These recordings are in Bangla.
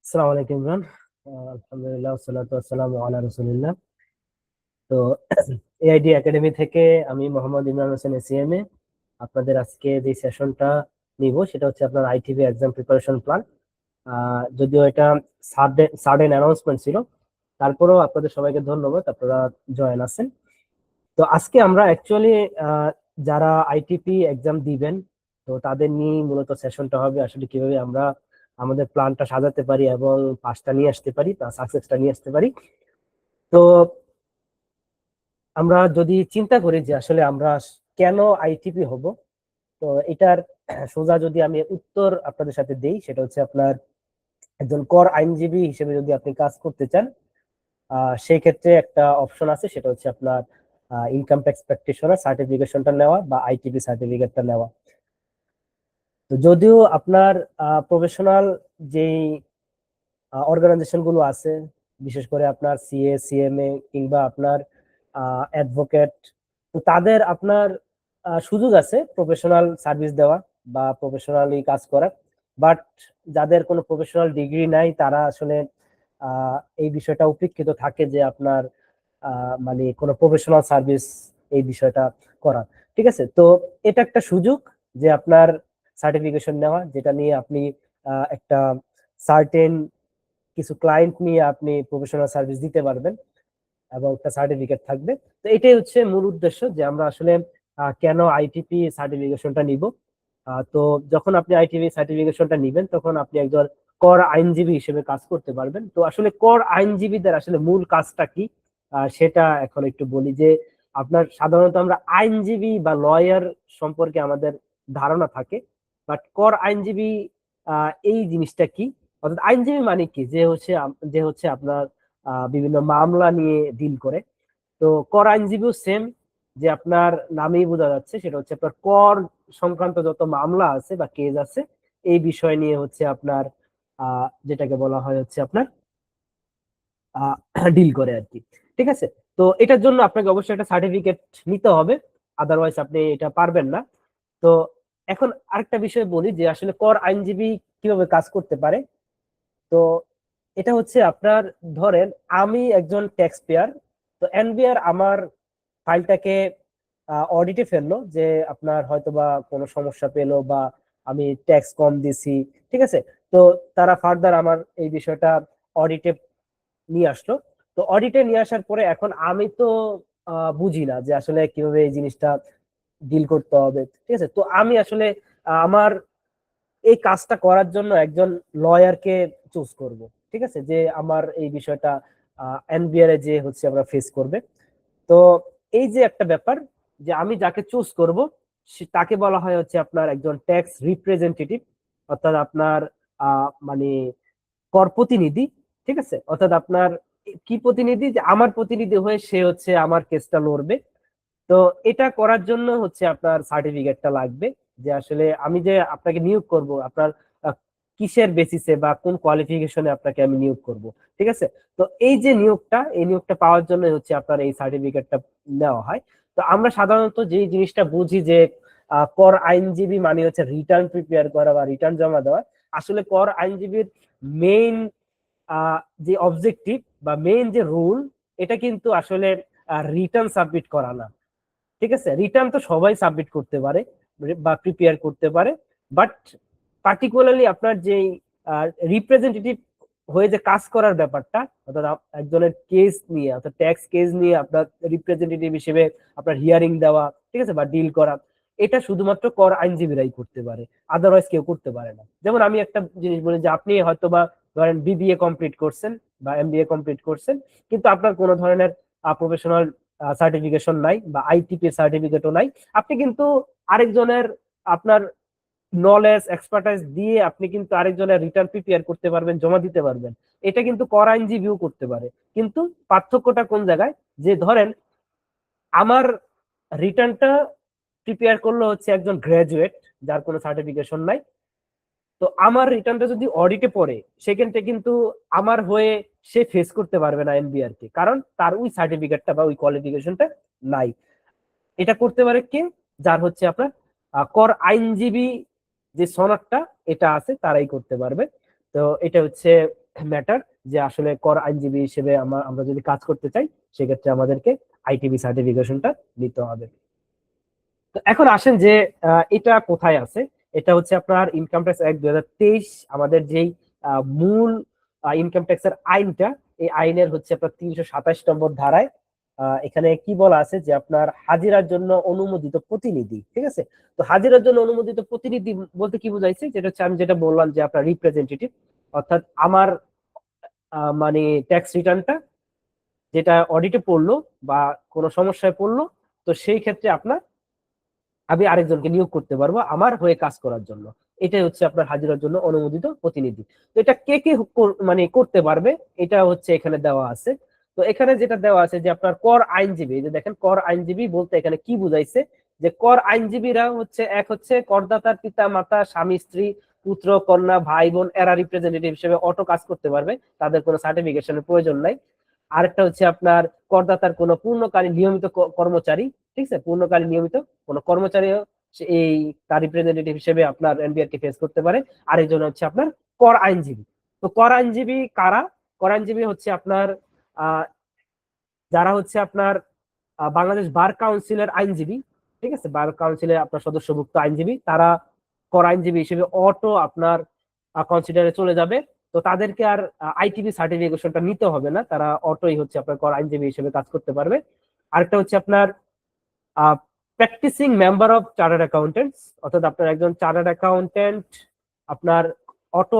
আসসালামু আলাইকুম ইমরান। আলহামদুলিল্লাহ ওয়াসসালাতু ওয়াসসালামু আলা রাসূলিল্লাহ। তো এআইডি একাডেমি থেকে আমি মোহাম্মদ ইমরান হোসেন এসিএমএ আপনাদের আজকে যে সেশনটা নিব সেটা হচ্ছে আপনার আইটিভি এক্সাম প্রিপারেশন প্ল্যান। যদিও এটা সাডেন অ্যানাউন্সমেন্ট ছিল, তারপরেও আপনাদের সবাইকে ধন্যবাদ, আপনারা জয়েন আছেন। তো আজকে আমরা অ্যাকচুয়ালি যারা আইটিপি এক্সাম দিবেন, তো তাদের নিয়ে মূলত সেশনটা হবে, আসলে কিভাবে আমরা আমাদের প্ল্যানটা সাজাতে পারি এবং পাসটা নিয়ে আসতে পারি বা সাকসেসটা নিয়ে আসতে পারি। তো আমরা যদি চিন্তা করি যে আসলে আমরা কেন আইটিপি হব, তো এটার সোজা যদি আমি উত্তর আপনাদের সাথে দেই, সেটা হচ্ছে আপনার একজন কর আইনজীবী হিসেবে যদি আপনি কাজ করতে চান, সেই ক্ষেত্রে একটা অপশন আছে, সেটা হচ্ছে আপনার ইনকাম ট্যাক্স প্র্যাকটিশনার সার্টিফিকেশনটা নেওয়া বা আইটিপি সার্টিফিকেটটা নেওয়া। তো যদিও আপনার প্রফেশনাল যেই অর্গানাইজেশন গুলো আছে, বিশেষ করে আপনার সিএ সিএমএ কিংবা আপনার অ্যাডভোকেট, তো তাদের আপনার সুযোগ আছে প্রফেশনাল সার্ভিস দেওয়া বা প্রফেশনালি কাজ করার। বাট যাদের কোনো প্রফেশনাল ডিগ্রি নাই, তারা আসলে এই বিষয়টা উপেক্ষিত থাকে যে আপনার মানে কোনো প্রফেশনাল সার্ভিস এই বিষয়টা করার। ঠিক আছে, তো এটা একটা সুযোগ যে আপনার সার্টিফিকেশন নেওয়া, যেটা নিয়ে আপনি একটা সার্টেন কিছু ক্লায়েন্ট নিয়ে আপনি প্রফেশনাল সার্ভিস দিতে পারবেন এবং একটা সার্টিফিকেট থাকবে। তো এটাই হচ্ছে মূল উদ্দেশ্য যে আমরা আসলে কেন আইটিপি সার্টিফিকেশনটা নিব। তো যখন আপনি আইটিপি সার্টিফিকেশনটা নিবেন, তখন আপনি একজন কর আইনজীবী হিসেবে কাজ করতে পারবেন। তো আসলে কর আইনজীবীদের আসলে মূল কাজটা কি, সেটা এখন একটু বলি। যে আপনার সাধারণত আমরা আইনজীবী বা লয়ার সম্পর্কে আমাদের ধারণা থাকে, বাট কর আইনজীবী এই জিনিসটা কি, অর্থাৎ আইনজীবী মানে কি, যে হচ্ছে আপনার বিভিন্ন মামলা নিয়ে ডিল করে। তো কর আইনজীবীও সেম, যে আপনার নামেই বোঝা যাচ্ছে, সেটা হচ্ছে আপনার কর সংক্রান্ত যত মামলা আছে বা কেস আছে, এই বিষয় নিয়ে হচ্ছে আপনার যেটাকে বলা হয় হচ্ছে আপনার ডিল করে আর কি। ঠিক আছে, তো এটার জন্য আপনাকে অবশ্যই একটা সার্টিফিকেট নিতে হবে, আদারওয়াইজ আপনি এটা পারবেন না। তো এখন আরেকটা বিষয় বলি যে আসলে কর আইনজীবী কিভাবে কাজ করতে পারে। তো এটা হচ্ছে আপনার, ধরেন আমি একজন ট্যাক্স পেয়ার, তো এনবিআর আমার ফাইলটাকে অডিটে ফেললো, যে আপনার হয়তোবা কোনো সমস্যা পেলো বা আমি ট্যাক্স কম দিছি। ঠিক আছে, তো তারা ফার্দার আমার এই বিষয়টা অডিটে নিয়ে আসলো। তো অডিটে নিয়ে আসার পরে এখন আমি তো বুঝি না যে আসলে কিভাবে এই জিনিসটা ডিল করতে হবে। ঠিক আছে, তো আমি আসলে আমার এই কাজটা করার জন্য একজন লয়ারকে চুজ করব। ঠিক আছে, যে আমার এই বিষয়টা এনবিআর এ যে হচ্ছে আমরা ফেস করবে। তো এই যে একটা ব্যাপার, যে আমি যাকে চুজ করব তাকে বলা হয় হচ্ছে আপনার একজন ট্যাক্স রিপ্রেজেন্টেটিভ, অর্থাৎ আপনার মানে কর প্রতিনিধি। ঠিক আছে, অর্থাৎ আপনার কি প্রতিনিধি, যে আমার প্রতিনিধি হয়ে সে হচ্ছে আমার কেসটা লড়বে। তো এটা করার জন্য হচ্ছে আপনার সার্টিফিকেটটা লাগবে, যে আসলে আমি যে আপনাকে নিয়োগ করব, আপনার আহ, কিসের বেসিসে বা কোন কোয়ালিফিকেশনে আপনাকে আমি নিয়োগ করব। ঠিক আছে, তো এই নিয়োগটা পাওয়ার জন্য হচ্ছে আপনার এই সার্টিফিকেটটা নেওয়া হয়। তো আমরা সাধারণত যে জিনিসটা বুঝি যে কর আইনজীবী মানে হচ্ছে রিটার্ন প্রিপেয়ার করা বা রিটার্ন জমা দেওয়া। আসলে কর আইনজীবীর মেইন যে অবজেক্টিভ বা মেইন যে রুল, এটা কিন্তু আসলে রিটার্ন সাবমিট করা না। ঠিক আছে, রিটার্ন তো সবাই সাবমিট করতে পারে বা প্রিপেয়ার করতে পারে, বাট পার্টিকুলারলি আপনার যে রিপ্রেজেন্টেটিভ হয়ে যে কাজ করার ব্যাপারটা, অর্থাৎ একজনের কেস নিয়ে, অর্থাৎ ট্যাক্স কেস নিয়ে আপনার রিপ্রেজেন্টেটিভ হিসেবে আপনার হিয়ারিং দেওয়া, ঠিক আছে, বা ডিল করা, এটা শুধুমাত্র কর আইনজীবীরাই করতে পারে, আদারওয়াইজ কেউ করতে পারে না। যেমন আমি একটা জিনিস বলি, যে আপনি হয়তোবা ধরেন বিবিএ কমপ্লিট করছেন বা এমবিএ কমপ্লিট করছেন, কিন্তু আপনার কোনো ধরনের প্রফেশনাল সার্টিফিকেশন নাই বা আইটিপি সার্টিফিকেটও নাই। আপনি কিন্তু আরেকজনের আপনার নলেজ এক্সপার্টাইজ দিয়ে আপনি কিন্তু আরেকজনের রিটার্ন প্রিপেয়ার করতে পারবেন, জমা দিতে পারবেন। এটা কিন্তু কর আইনজীবীও করতে পারে। কিন্তু পার্থক্যটা কোন জায়গায়, যে ধরেন আমার রিটার্নটা প্রিপেয়ার করলো হচ্ছে একজন গ্রাজুয়েট যার কোনো সার্টিফিকেশন নাই। তো আমার রিটার্নটা যদি অডিটে পড়ে, সেক্ষেত্রে কিন্তু আমার হয়ে সে ফেস করতে পারবে না এনবিআর কে, কারণ তার ওই সার্টিফিকেটটা বা ওই কোয়ালিফিকেশনটা নাই। এটা করতে পারে কে, যার হচ্ছে আপনার কর আইনজীবী যে সনদটা এটা আছে, তারাই করতে পারবে। তো এটা হচ্ছে ম্যাটার যে আসলে কর আইনজীবী হিসেবে আমরা যদি কাজ করতে চাই সেক্ষেত্রে আমাদেরকে আইটিবি সার্টিফিকেশনটা নিতে হবে। তো এখন আসেন যে এটা কোথায় আছে। এটা হচ্ছে আপনার ইনকাম ট্যাক্স অ্যাক্ট 2023, আমাদের যেই মূল ইনকাম ট্যাক্সের আইনটা, এই আইনের হচ্ছে আপনার 327 নম্বর ধারায় এখানে কি বলা আছে যে আপনার হাজিরার জন্য অনুমোদিত প্রতিনিধি, ঠিক আছে। তো হাজিরার জন্য অনুমোদিত প্রতিনিধি বলতে কি বোঝাইছে, যেটা হচ্ছে আমি যেটা বললাম যে আপনার রিপ্রেজেন্টেটিভ, অর্থাৎ আমার মানে ট্যাক্স রিটার্নটা যেটা অডিটে পড়লো বা কোনো সমস্যায় পড়লো, তো সেই ক্ষেত্রে আপনার আমি আরেকজনকে নিয়োগ করতে পারবো আমার হয়ে কাজ করার জন্য। এটাই হচ্ছে আপনার হাজিরার জন্য অনুমোদিত প্রতিনিধি। তো এটা কে কে মানে করতে পারবে, এটা হচ্ছে এখানে দেওয়া আছে। তো এখানে যেটা দেওয়া আছে যে আপনার কর আইনজীবী, যে দেখেন কর আইনজীবী বলতে এখানে কি বুঝাইছে, যে কর আইনজীবীরা হচ্ছে এক হচ্ছে করদাতার পিতা মাতা স্বামী স্ত্রী পুত্র কন্যা ভাই বোন, এরা রিপ্রেজেন্টেটিভ হিসেবে অটো কাজ করতে পারবে, তাদের কোনো সার্টিফিকেশনের প্রয়োজন নাই। আরেকটা হচ্ছে আপনার করদাতার কোনো পূর্ণকালীন নিয়মিত কর্মচারী, ঠিক আছে, পূর্ণকালীন নিয়মিত কোনো কর্মচারীও এই তার রিপ্রেজেন্টেটিভ হিসেবে আপনার এনবিআর কে ফেস করতে পারে। আরেকজন হচ্ছে আপনার কর আইনজীবী। তো কর আইনজীবী কারা? কর আইনজীবী হচ্ছে আপনার যারা হচ্ছে আপনার বাংলাদেশ বার কাউন্সিলের আইনজীবী, ঠিক আছে, বার কাউন্সিলের আপনার সদস্যভুক্ত আইনজীবী, তারা কর আইনজীবী হিসেবে অটো আপনার কনসিডারে চলে যাবে। তো তাদেরকে আর আইটিবি সার্টিফিকেশনটা নিতে হবে না, তারা অটোই হচ্ছে আপনার কর আইনজীবী হিসেবে কাজ করতে পারবে। আরেকটা হচ্ছে আপনার practising member of chartered accountants, অর্থাৎ আপনার একজন চার্টার্ড অ্যাকাউন্টেন্ট আপনার অটো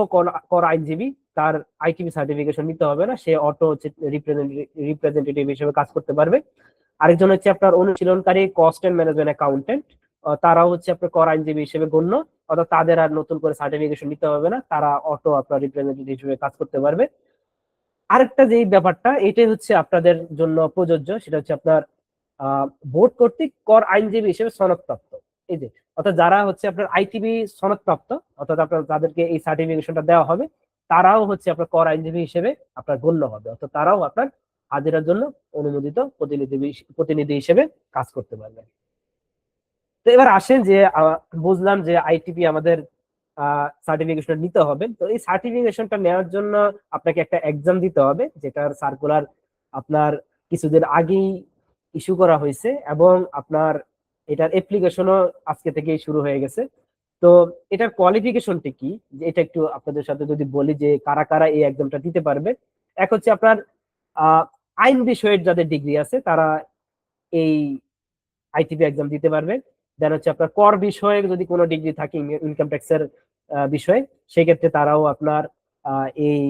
কর আইনজীবী, তার আইটিবি সার্টিফিকেশন নিতে হবে না, সে অটো হচ্ছে রিপ্রেজেন্টেটিভ হিসেবে কাজ করতে পারবে। আরেকজন হচ্ছে আপনার অনুশীলনকারী কস্ট এন্ড ম্যানেজমেন্ট অ্যাকাউন্টেন্ট, তারাও হচ্ছে আপনার কর আইনজীবী হিসেবে গণ্য, অর্থাৎ তাদের আর নতুন করে সার্টিফিকেশন নিতে হবে না, তারা অটো আপনার রিপ্রেজেন্টেটিভ হিসেবে কাজ করতে পারবে। আরেকটা যেই ব্যাপারটা এটাই হচ্ছে আপনাদের জন্য প্রযোজ্য, সেটা হচ্ছে আপনার বোর্ড কর্তৃক কর আইনজীবী হিসেবে সনদপ্রাপ্ত, এই যে অর্থাৎ যারা হচ্ছে আপনার আইটিবি সনদপ্রাপ্ত, অর্থাৎ আপনার যাদেরকে এই সার্টিফিকেশনটা দেওয়া হবে, তারাও হচ্ছে আপনার কর আইনজীবী হিসেবে আপনার গণ্য হবে, অর্থাৎ তারাও আপনার হাজিরার জন্য অনুমোদিত প্রতিনিধি হিসেবে কাজ করতে পারবে। তো এবার আসেন যে বুঝলাম যে আইটিপি আমাদের সার্টিফিকেশন নিতে হবে। তো এই সার্টিফিকেশনটা নেওয়ার জন্য আপনাকে একটা এক্সাম দিতে হবে, যেটার সার্কুলার আপনার কিছুদিন আগেই ইস্যু করা হয়েছে এবং আপনার এটার অ্যাপ্লিকেশনও আজকে থেকেই শুরু হয়ে গেছে। তো এটার কোয়ালিফিকেশনটা কি, যে এটা একটু আপনাদের সাথে যদি বলি যে কারা কারা এই এক্সামটা দিতে পারবে। এক হচ্ছে আপনার আইন বিষয়ের যাদের ডিগ্রি আছে তারা এই আইটিপি এক্সাম দিতে পারবে। দেন হচ্ছে আপনার কর বিষয়ে যদি কোনো ডিগ্রি থাকে ইনকাম ট্যাক্সের বিষয়ে, সেক্ষেত্রে তারাও আপনার এই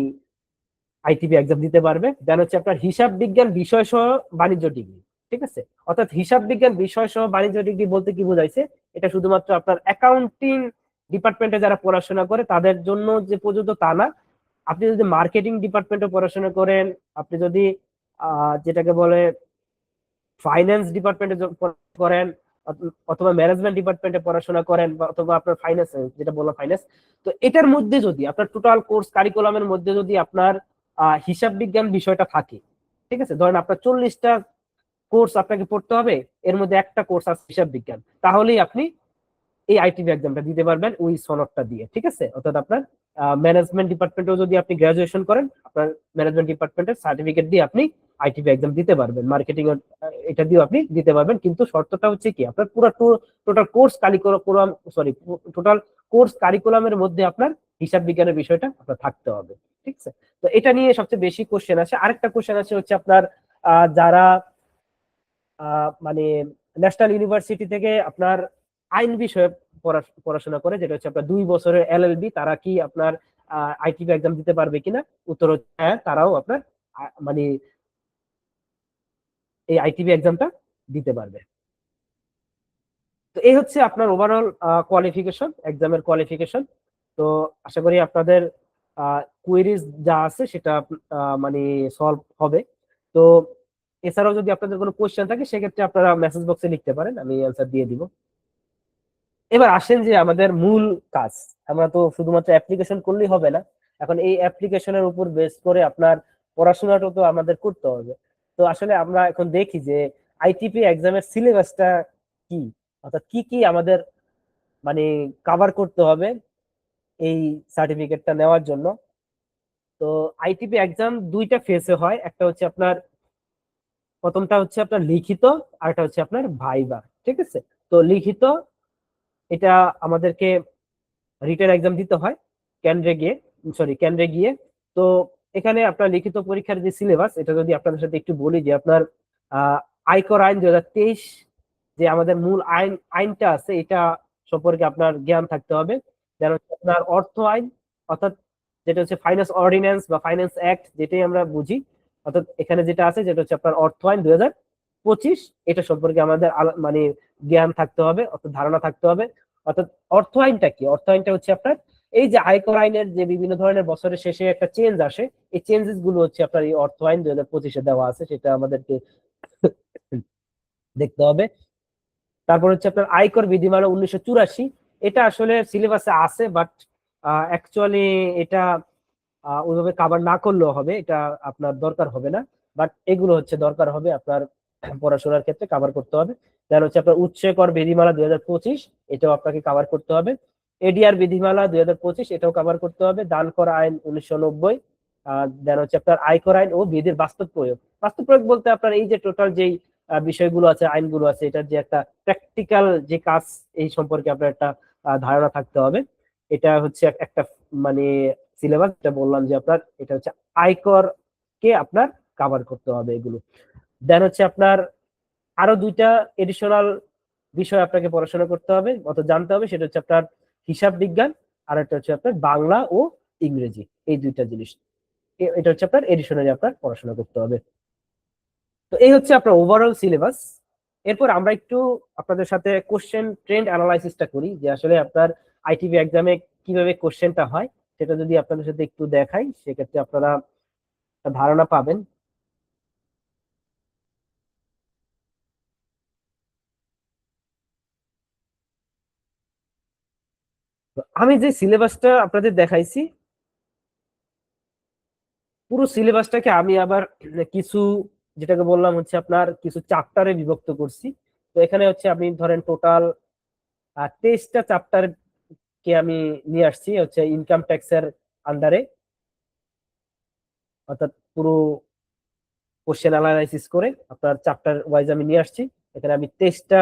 আইটিপি এক্সাম দিতে পারবে। দেন হচ্ছে আপনার হিসাব বিজ্ঞান বিষয় সহ বাণিজ্য ডিগ্রি, ঠিক আছে, অর্থাৎ হিসাব বিজ্ঞান বিষয় সহ বাণিজ্য ডিগ্রি বলতে কি বোঝাইছে, এটা শুধুমাত্র আপনার অ্যাকাউন্টিং ডিপার্টমেন্টে যারা পড়াশোনা করে তাদের জন্য যে প্রযোজ্য তা না। আপনি যদি মার্কেটিং ডিপার্টমেন্টে পড়াশোনা করেন, আপনি যদি যেটাকে বলে ফাইন্যান্স ডিপার্টমেন্টে করেন, অথবা ম্যানেজমেন্ট ডিপার্টমেন্টে পড়াশোনা করেন, অথবা আপনার ফাইন্যান্স, যেটা বললাম ফাইন্যান্স, তো এটার মধ্যে যদি আপনার টোটাল কোর্স কারিকুলামের মধ্যে যদি আপনার হিসাব বিজ্ঞান বিষয়টা থাকে, ঠিক আছে, ধরেন আপনার 40টা কোর্স আপনাকে পড়তে হবে, এর মধ্যে একটা কোর্স আছে হিসাব বিজ্ঞান, তাহলেই আপনি এই আইটিভি এক্সামটা দিতে পারবেন ওই সনদটা দিয়ে, ঠিক আছে। অর্থাৎ আপনার ম্যানেজমেন্ট ডিপার্টমেন্টেও যদি আপনি গ্রাজুয়েশন করেন, আপনার ম্যানেজমেন্ট ডিপার্টমেন্টের সার্টিফিকেট দিয়ে আপনি আইটিভি এক্সাম দিতে পারবেন, মার্কেটিং এটা দিয়েও আপনি দিতে পারবেন। কিন্তু শর্তটা হচ্ছে কি, আপনার পুরো total course curriculum, sorry, total course কারিকুলামের মধ্যে আপনার হিসাব বিজ্ঞানের বিষয়টা আপনার থাকতে হবে, ঠিক আছে। তো এটা নিয়ে সবচেয়ে বেশি কোশ্চেন আছে। আরেকটা কোশ্চেন আছে হচ্ছে আপনার যারা মানে ন্যাশনাল ইউনিভার্সিটি থেকে আপনার আইন বিষয়ে পড়াশোনা করে, যেটা হচ্ছে আপনার 2 বছরের এলএলবি, তারা কি আপনার আইটিপি এক্সাম দিতে পারবে কিনা? উত্তর হচ্ছে হ্যাঁ, তারাও আপনার মানে এই আইটিপি এক্সামটা দিতে পারবে। তো এই হচ্ছে আপনার ওভারঅল কোয়ালিফিকেশন, এক্সামের কোয়ালিফিকেশন। তো আশা করি আপনাদের কুয়েরিজ যা আছে সেটা মানে সলভ হবে। তো এছাড়াও যদি আপনাদের কোনো কোয়েশ্চেন থাকে সেক্ষেত্রে আপনারা মেসেজ বক্সে লিখতে পারেন, আমি অ্যান্সার দিয়ে দিব। এবার আসেন যে আমাদের মূল কাজ, আমরা তো শুধুমাত্র অ্যাপ্লিকেশন করলেই হবে না, এখন এই অ্যাপ্লিকেশনের উপর বেস করে আপনার পড়াশোনাটা তো আমাদের করতে হবে। তো আসলে আমরা এখন দেখি যে আইটিপি এক্সামের সিলেবাসটা কি, অর্থাৎ কি কি আমাদের মানে কভার করতে হবে এই সার্টিফিকেটটা নেওয়ার জন্য। তো আইটিপি এক্সাম দুইটা ফেজে হয়, একটা হচ্ছে আপনার প্রথমটা হচ্ছে আপনার লিখিত, আর একটা হচ্ছে আপনার ভাইবা। ঠিক আছে, তো লিখিত এটা আমাদেরকে রিটেন এক্সাম দিতে হয় কেন্দ্রে গিয়ে, কেন্দ্রে গিয়ে। তো এখানে আপনার লিখিত পরীক্ষার যে সিলেবাস, এটা যদি আপনাদের সাথে একটু বলি যে আপনার আয়কর আইন 2023, যে আমাদের মূল আইনটা আছে, এটা সম্পর্কে আপনার জ্ঞান থাকতে হবে। যেন আপনার অর্থ আইন, অর্থাৎ যেটা হচ্ছে ফাইন্যান্স অর্ডিন্যান্স বা ফাইন্যান্স অ্যাক্ট, যেটাই আমরা বুঝি, অর্থাৎ এখানে যেটা আছে যেটা হচ্ছে আপনার অর্থ আইন 2025, এটা সম্পর্কে আমাদের মানে জ্ঞান থাকতে হবে, অর্থাৎ ধারণা থাকতে হবে। অর্থাৎ অর্থ আইনটা কি? অর্থ আইনটা হচ্ছে আপনার এই যে আয়কর আইনের যে বিভিন্ন ধরনের বছরের শেষে একটা চেঞ্জ আসে, এই চেঞ্জেস গুলো হচ্ছে আপনার এই অর্থ আইন 2025-এ দেওয়া আছে, সেটা আমাদেরকে দেখতে হবে। তারপর হচ্ছে আপনার আয়কর বিধিমালা 1984, এটা আসলে সিলেবাসে আছে, বাট অ্যাকচুয়ালি এটা ওইভাবে কাভার না করলেও হবে, এটা আপনার দরকার হবে না। বাট এগুলো হচ্ছে দরকার হবে আপনার পড়াশোনার ক্ষেত্রে, কাভার করতে হবে। দেন হচ্ছে আপনার উৎসে কর বিধিমালা 2025, এটাও আপনাকে কাভার করতে হবে। এডিআর বিধিমালা 2025, এটাও কাভার করতে হবে। দান কর আইন 1990, দেন হচ্ছে আপনার আয়কর আইন ও বিধির বাস্তব প্রয়োগ। বাস্তব প্রয়োগ বলতে আপনার এই যে টোটাল যেই বিষয়গুলো আছে, আইনগুলো আছে, এটার যে একটা প্র্যাকটিক্যাল যে কাজ, এই সম্পর্কে আপনার একটা ধারণা থাকতে হবে। এটা হচ্ছে একটা মানে সিলেবাস, যেটা বললাম যে আপনার এটা হচ্ছে আয়কর কে আপনার কভার করতে হবে এগুলো। দেন হচ্ছে আপনার আরো দুইটা এডিশনাল বিষয় আপনাকে পড়াশোনা করতে হবে, অর্থাৎ জানতে হবে, সেটা হচ্ছে আপনার হিসাব বিজ্ঞান, আর একটা হচ্ছে আপনার বাংলা ও ইংরেজি, এই দুইটা জিনিস। এটা হচ্ছে আপনার এডিশনালি আপনার পড়াশোনা করতে হবে। তো এই হচ্ছে আপনার ওভারঅল সিলেবাস। এরপর আমরা একটু আপনাদের সাথে কোশ্চেন ট্রেন্ড অ্যানালাইসিসটা করি, যে আসলে আপনার আইটিভি এক্সামে কিভাবে কোশ্চেনটা হয়, সেটা যদি আপনাদের সাথে একটু দেখাই, সেক্ষেত্রে আপনারা ধারণা পাবেন। আমি যে সিলেবাসটা আপনাদের দেখাইছি, পুরো সিলেবাসটাকে আমি আবার কিছু, যেটাকে বললাম হচ্ছে আপনার কিছু চ্যাপ্টারে বিভক্ত করছি। তো এখানে হচ্ছে আপনি ধরেন টোটাল 23টা চ্যাপ্টার কে আমি নিয়ে আসছি হচ্ছে ইনকাম ট্যাক্সের আন্ডারে, অর্থাৎ পুরো কোশ্চেন অ্যানালাইসিস করে আপনার চ্যাপ্টার ওয়াইজ আমি নিয়ে আসছি। এখানে আমি 23টা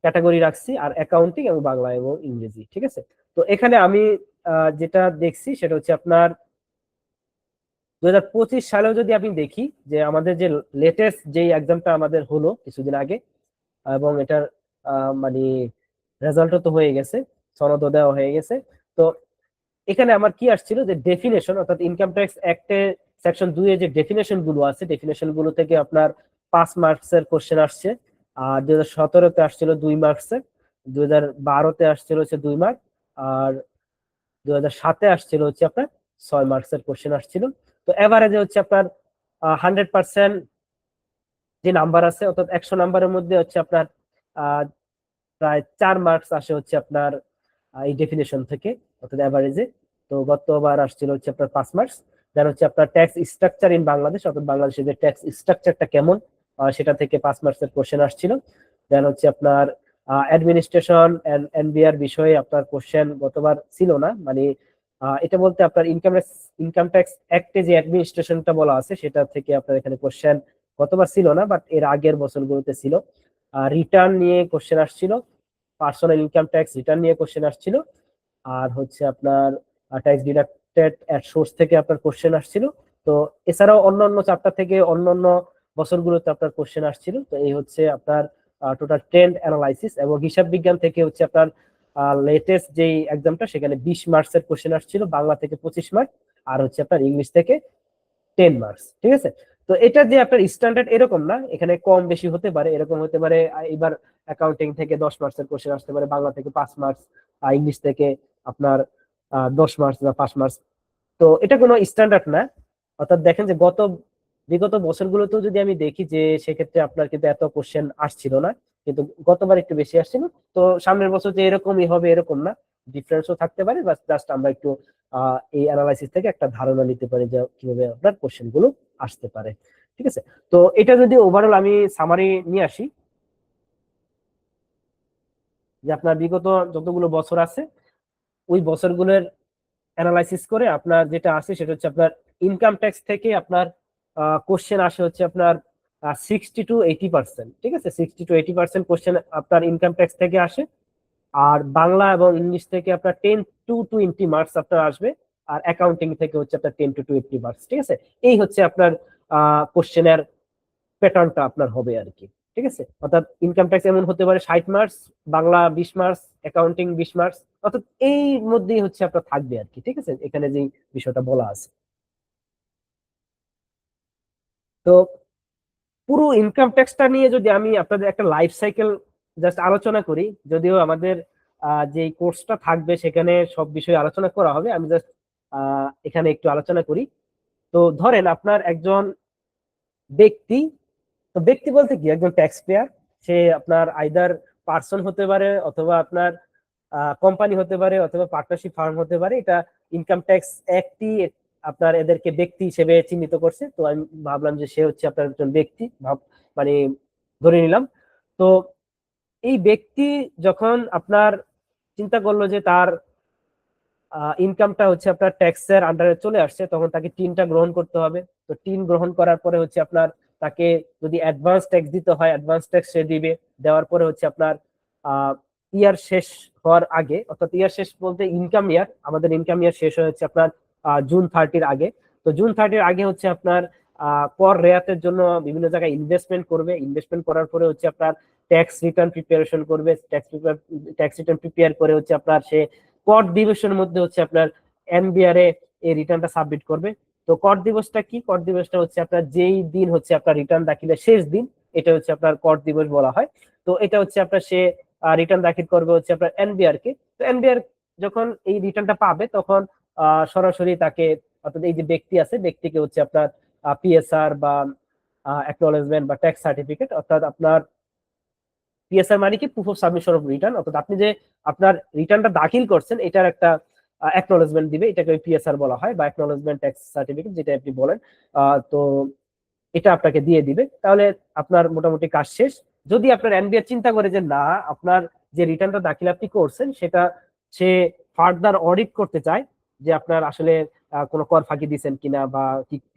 ক্যাটাগরি রাখছি, আর অ্যাকাউন্টিং এবং বাংলা এবং ইংরেজি। ঠিক আছে, তো এখানে আমি যেটা দেখছি সেটা হচ্ছে আপনার 2025 সালেও যদি আমি দেখি, যে আমাদের যে লেটেস্ট যে এক্সামটা আমাদের হলো কিছুদিন আগে, এবং এটার মানে রেজাল্টও তো হয়ে গেছে, সনদও দেওয়া হয়ে গেছে। তো এখানে আমার কি আসছিল, যে ডেফিনেশন, অর্থাৎ ইনকাম ট্যাক্স অ্যাক্টে সেকশন 2 এর যে ডেফিনেশন গুলো আছে, ডেফিনেশন গুলো থেকে আপনার 5 মার্কসের কোশ্চেন আসছে। আর 2017-তে আসছিল 2 মার্কসের, 2012-তে আসছিল হচ্ছে 2 মার্ক, আর 2007-এ আসছিল হচ্ছে আপনার 6 মার্কসের কোশ্চেন আসছিল। তো এভারেজে হচ্ছে আপনার 100% যে নাম্বার আছে, অর্থাৎ 100 নাম্বারের মধ্যে হচ্ছে আপনার প্রায় 4 মার্কস আসে হচ্ছে আপনার এই ডেফিনেশন থেকে, অর্থাৎ অ্যাভারেজে। তো গতবার আসছিল হচ্ছে আপনার 5 মার্কস। দেন হচ্ছে আপনার ট্যাক্স স্ট্রাকচার ইন বাংলাদেশ, অর্থাৎ বাংলাদেশের যে ট্যাক্স স্ট্রাকচারটা কেমন, সেটা থেকে 5 মার্কসের কোশ্চেন আসছিল। দেন হচ্ছে আপনার অ্যাডমিনিস্ট্রেশন এনবিআর বিষয়ে আপনার কোশ্চেন গতবার ছিল না, মানে এটা বলতে আপনার ইনকাম ট্যাক্স অ্যাক্টে যে অ্যাডমিনিস্ট্রেশনটা বলা আছে, সেটা থেকে আপনার এখানে কোশ্চেন গতবার ছিল না, বাট এর আগের বছরগুলোতে ছিল। রিটার্ন নিয়ে কোশ্চেন আসছিল, পার্সোনাল ইনকাম ট্যাক্স রিটার্ন নিয়ে কোশ্চেন আসছিল। আর হচ্ছে আপনার ট্যাক্স ডিডাক্টেড এট সোর্স থেকে আপনার কোশ্চেন আসছিল। তো এছাড়াও অন্যান্য চ্যাপ্টার থেকে অন্যান্য বছরগুলোতে আপনার কোশ্চেন আসছিল। তো এই হচ্ছে আপনার টোটাল ট্রেন্ড অ্যানালাইসিস। এবং হিসাব বিজ্ঞান থেকে হচ্ছে আপনার লেটেস্ট যেই এক্সামটা, সেখানে 20 মার্কসের কোশ্চেন আসছিল, বাংলা থেকে 25 মার্ক, আর হচ্ছে আপনার ইংলিশ থেকে 10 মার্কস। ঠিক আছে, তো এটা যে আপনার স্ট্যান্ডার্ড এরকম না, এখানে কম বেশি হতে পারে, এরকম হতে পারে এবার অ্যাকাউন্টিং থেকে 10 মার্কসের কোশ্চেন আসতে পারে, বাংলা থেকে 5 মার্কস, ইংলিশ থেকে আপনার 10 মার্কস বা 5 মার্কস। তো এটা কোনো স্ট্যান্ডার্ড না। অর্থাৎ দেখেন যে বিগত বছরগুলোতেও যদি আমি দেখি, যে সেক্ষেত্রে আপনার কিন্তু এত কোশ্চেন আসছিল না, কিন্তু গতবার একটু বেশি আসছিল। তো সামনের বছর যে এরকমই হবে এরকম না, ডিফারেন্সও থাকতে পারে, বাস জাস্ট আমরা একটু এই অ্যানালাইসিস থেকে একটা ধারণা নিতে পারি যে কিভাবে আপনার কোশ্চেন গুলো আসতে পারে। ঠিক আছে, তো এটা যদি ওভারঅল আমি সামারি নিয়ে আসি, যে আপনার বিগত যতগুলো বছর আছে, ওই বছরগুলোর অ্যানালাইসিস করে আপনার যেটা আসে সেটা হচ্ছে আপনার ইনকাম ট্যাক্স থেকে আপনার কোশ্চেন আসে হচ্ছে আপনার 60 to 80%, ঠিক আছে, 60 to 80% কোশ্চেন আপনার ইনকাম ট্যাক্স থেকে আসে। আর বাংলা এবং ইংলিশ থেকে আপনার 10 to 20 মার্কস আপনার আসবে। আর অ্যাকাউন্টিং থেকে হচ্ছে আপনার 10 to 20 মার্কস, ঠিক আছে। এই হচ্ছে আপনার কোশ্চেনের প্যাটার্নটা আপনার হবে আর কি, ঠিক আছে। অর্থাৎ ইনকাম ট্যাক্স এমন হতে পারে 60 marks, Bangla 20 marks, accounting 20 marks, অর্থাৎ এই মধ্যেই হচ্ছে আপনার থাকবে আর কি, ঠিক আছে, এখানে যে বিষয়টা বলা আছে। তো পুরো ইনকাম ট্যাক্সটা নিয়ে যদি আমি আপনাদের একটা লাইফ সাইকেল জাস্ট আলোচনা করি, যদিও আমাদের যে কোর্সটা থাকবে সেখানে সব বিষয়ে আলোচনা করা হবে, আমি জাস্ট এখানে একটু আলোচনা করি। তো ধরেন আপনার একজন ব্যক্তি, তো ব্যক্তি বলতে কি, একজন ট্যাক্স পেয়ার, সে আপনার আইদার পার্সন হতে পারে, অথবা আপনার কোম্পানি হতে পারে, অথবা পার্টনারশিপ ফার্ম হতে পারে। এটা ইনকাম ট্যাক্স অ্যাক্টই আপনার এদেরকে ব্যক্তি হিসেবে চিহ্নিত করছে। তো আমি ভাবলাম যে সে হচ্ছে আপনার একজন ব্যক্তি, মানে ধরে নিলাম। তো এই ব্যক্তি যখন আপনার চিন্তা করলো যে তার ইনকামটা হচ্ছে আপনার ট্যাক্সের আন্ডারে চলে আসছে, তখন তাকে টিনটা গ্রহণ করতে হবে। তো টিন গ্রহণ করার পরে হচ্ছে আপনার তাকে যদি অ্যাডভান্স ট্যাক্স দিতে হয়, অ্যাডভান্স ট্যাক্স সে দিবে। দেওয়ার পরে হচ্ছে আপনার ইয়ার শেষ হওয়ার আগে, অর্থাৎ ইয়ার শেষ বলতে ইনকাম ইয়ার, আমাদের ইনকাম ইয়ার শেষ হচ্ছে আপনার জুন 30-র আগে। তো জুন 30-র আগে হচ্ছে আপনার কর রেয়াতের জন্য বিভিন্ন জায়গায় ইনভেস্টমেন্ট করবে। ইনভেস্টমেন্ট করার পরে হচ্ছে আপনার ট্যাক্স রিটার্ন প্রিপারেশন করবে। ট্যাক্স রিটার্ন প্রিপেয়ার করে হচ্ছে আপনার সে কর দিবসের মধ্যে হচ্ছে আপনার এনবিআর এ এই রিটার্নটা সাবমিট করবে। তো কর দিবসটা কি? কর দিবসটা হচ্ছে আপনার যেই দিন হচ্ছে আপনার রিটার্ন দাখিলের শেষ দিন, এটা হচ্ছে আপনার কর দিবস বলা হয়। তো এটা হচ্ছে আপনার সে রিটার্ন দাখিল করবে হচ্ছে আপনার এনবিআর কে। তো এনবিআর যখন এই রিটার্নটা পাবে, তখন সরাসরি তাকে, অর্থাৎ এই যে ব্যক্তি আছে, ব্যক্তিকে হচ্ছে আপনার পিএসআর বা অ্যাকনোলেজমেন্ট বা ট্যাক্স সার্টিফিকেট, অর্থাৎ আপনার পিএসআর মানে কি, proof of submission of return, অর্থাৎ আপনি যে আপনার রিটার্নটা দাখিল করছেন এটার একটা অ্যাকনোলেজমেন্ট দিবে, এটাকে পিএসআর বলা হয়, বা অ্যাকনোলেজমেন্ট ট্যাক্স সার্টিফিকেট যেটা আপনি বলেন। তো এটা আপনাকে দিয়ে দিবে, তাহলে আপনার মোটামুটি কাজ শেষ। যদি আপনার এনবিআর চিন্তা করে যে না, আপনার যে রিটার্নটা দাখিল আপনি করছেন সেটা সে ফার্দার অডিট করতে চায়, যে আপনার আসলে কোনো কর ফাঁকি দিচ্ছেন কিনা বা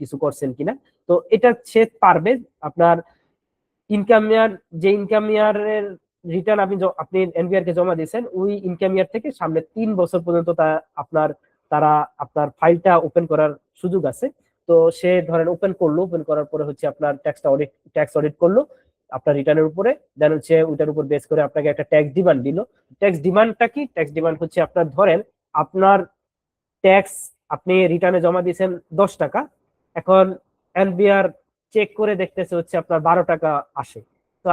কিছু করছেন কিনা, তো এটা সে পারবে। আপনার ইনকাম ইয়ার, যে ইনকাম ইয়ারের রিটার্ন আপনি এনবিআর কে জমা দিয়েছেন, ওই ইনকাম ইয়ার থেকে সামনে 3 বছর পর্যন্ত তারা আপনার ফাইলটা ওপেন করার সুযোগ আছে। তো সে ধরেন ওপেন করলো, ওপেন করার পরে হচ্ছে আপনার ট্যাক্স অডিট করলো আপনার রিটার্নের উপরে, দেন হচ্ছে ওইটার উপর বেস করে আপনাকে একটা ট্যাক্স ডিমান্ড দিল। ট্যাক্স ডিমান্ডটা কি? ট্যাক্স ডিমান্ড হচ্ছে আপনার ধরেন আপনার ট্যাক্স আপনি রিটার্নে জমা দিয়েছেন 10 টাকা, এখন এনবিআর চেক করে দেখতেছে হচ্ছে আপনার 12 টাকা আসে। তো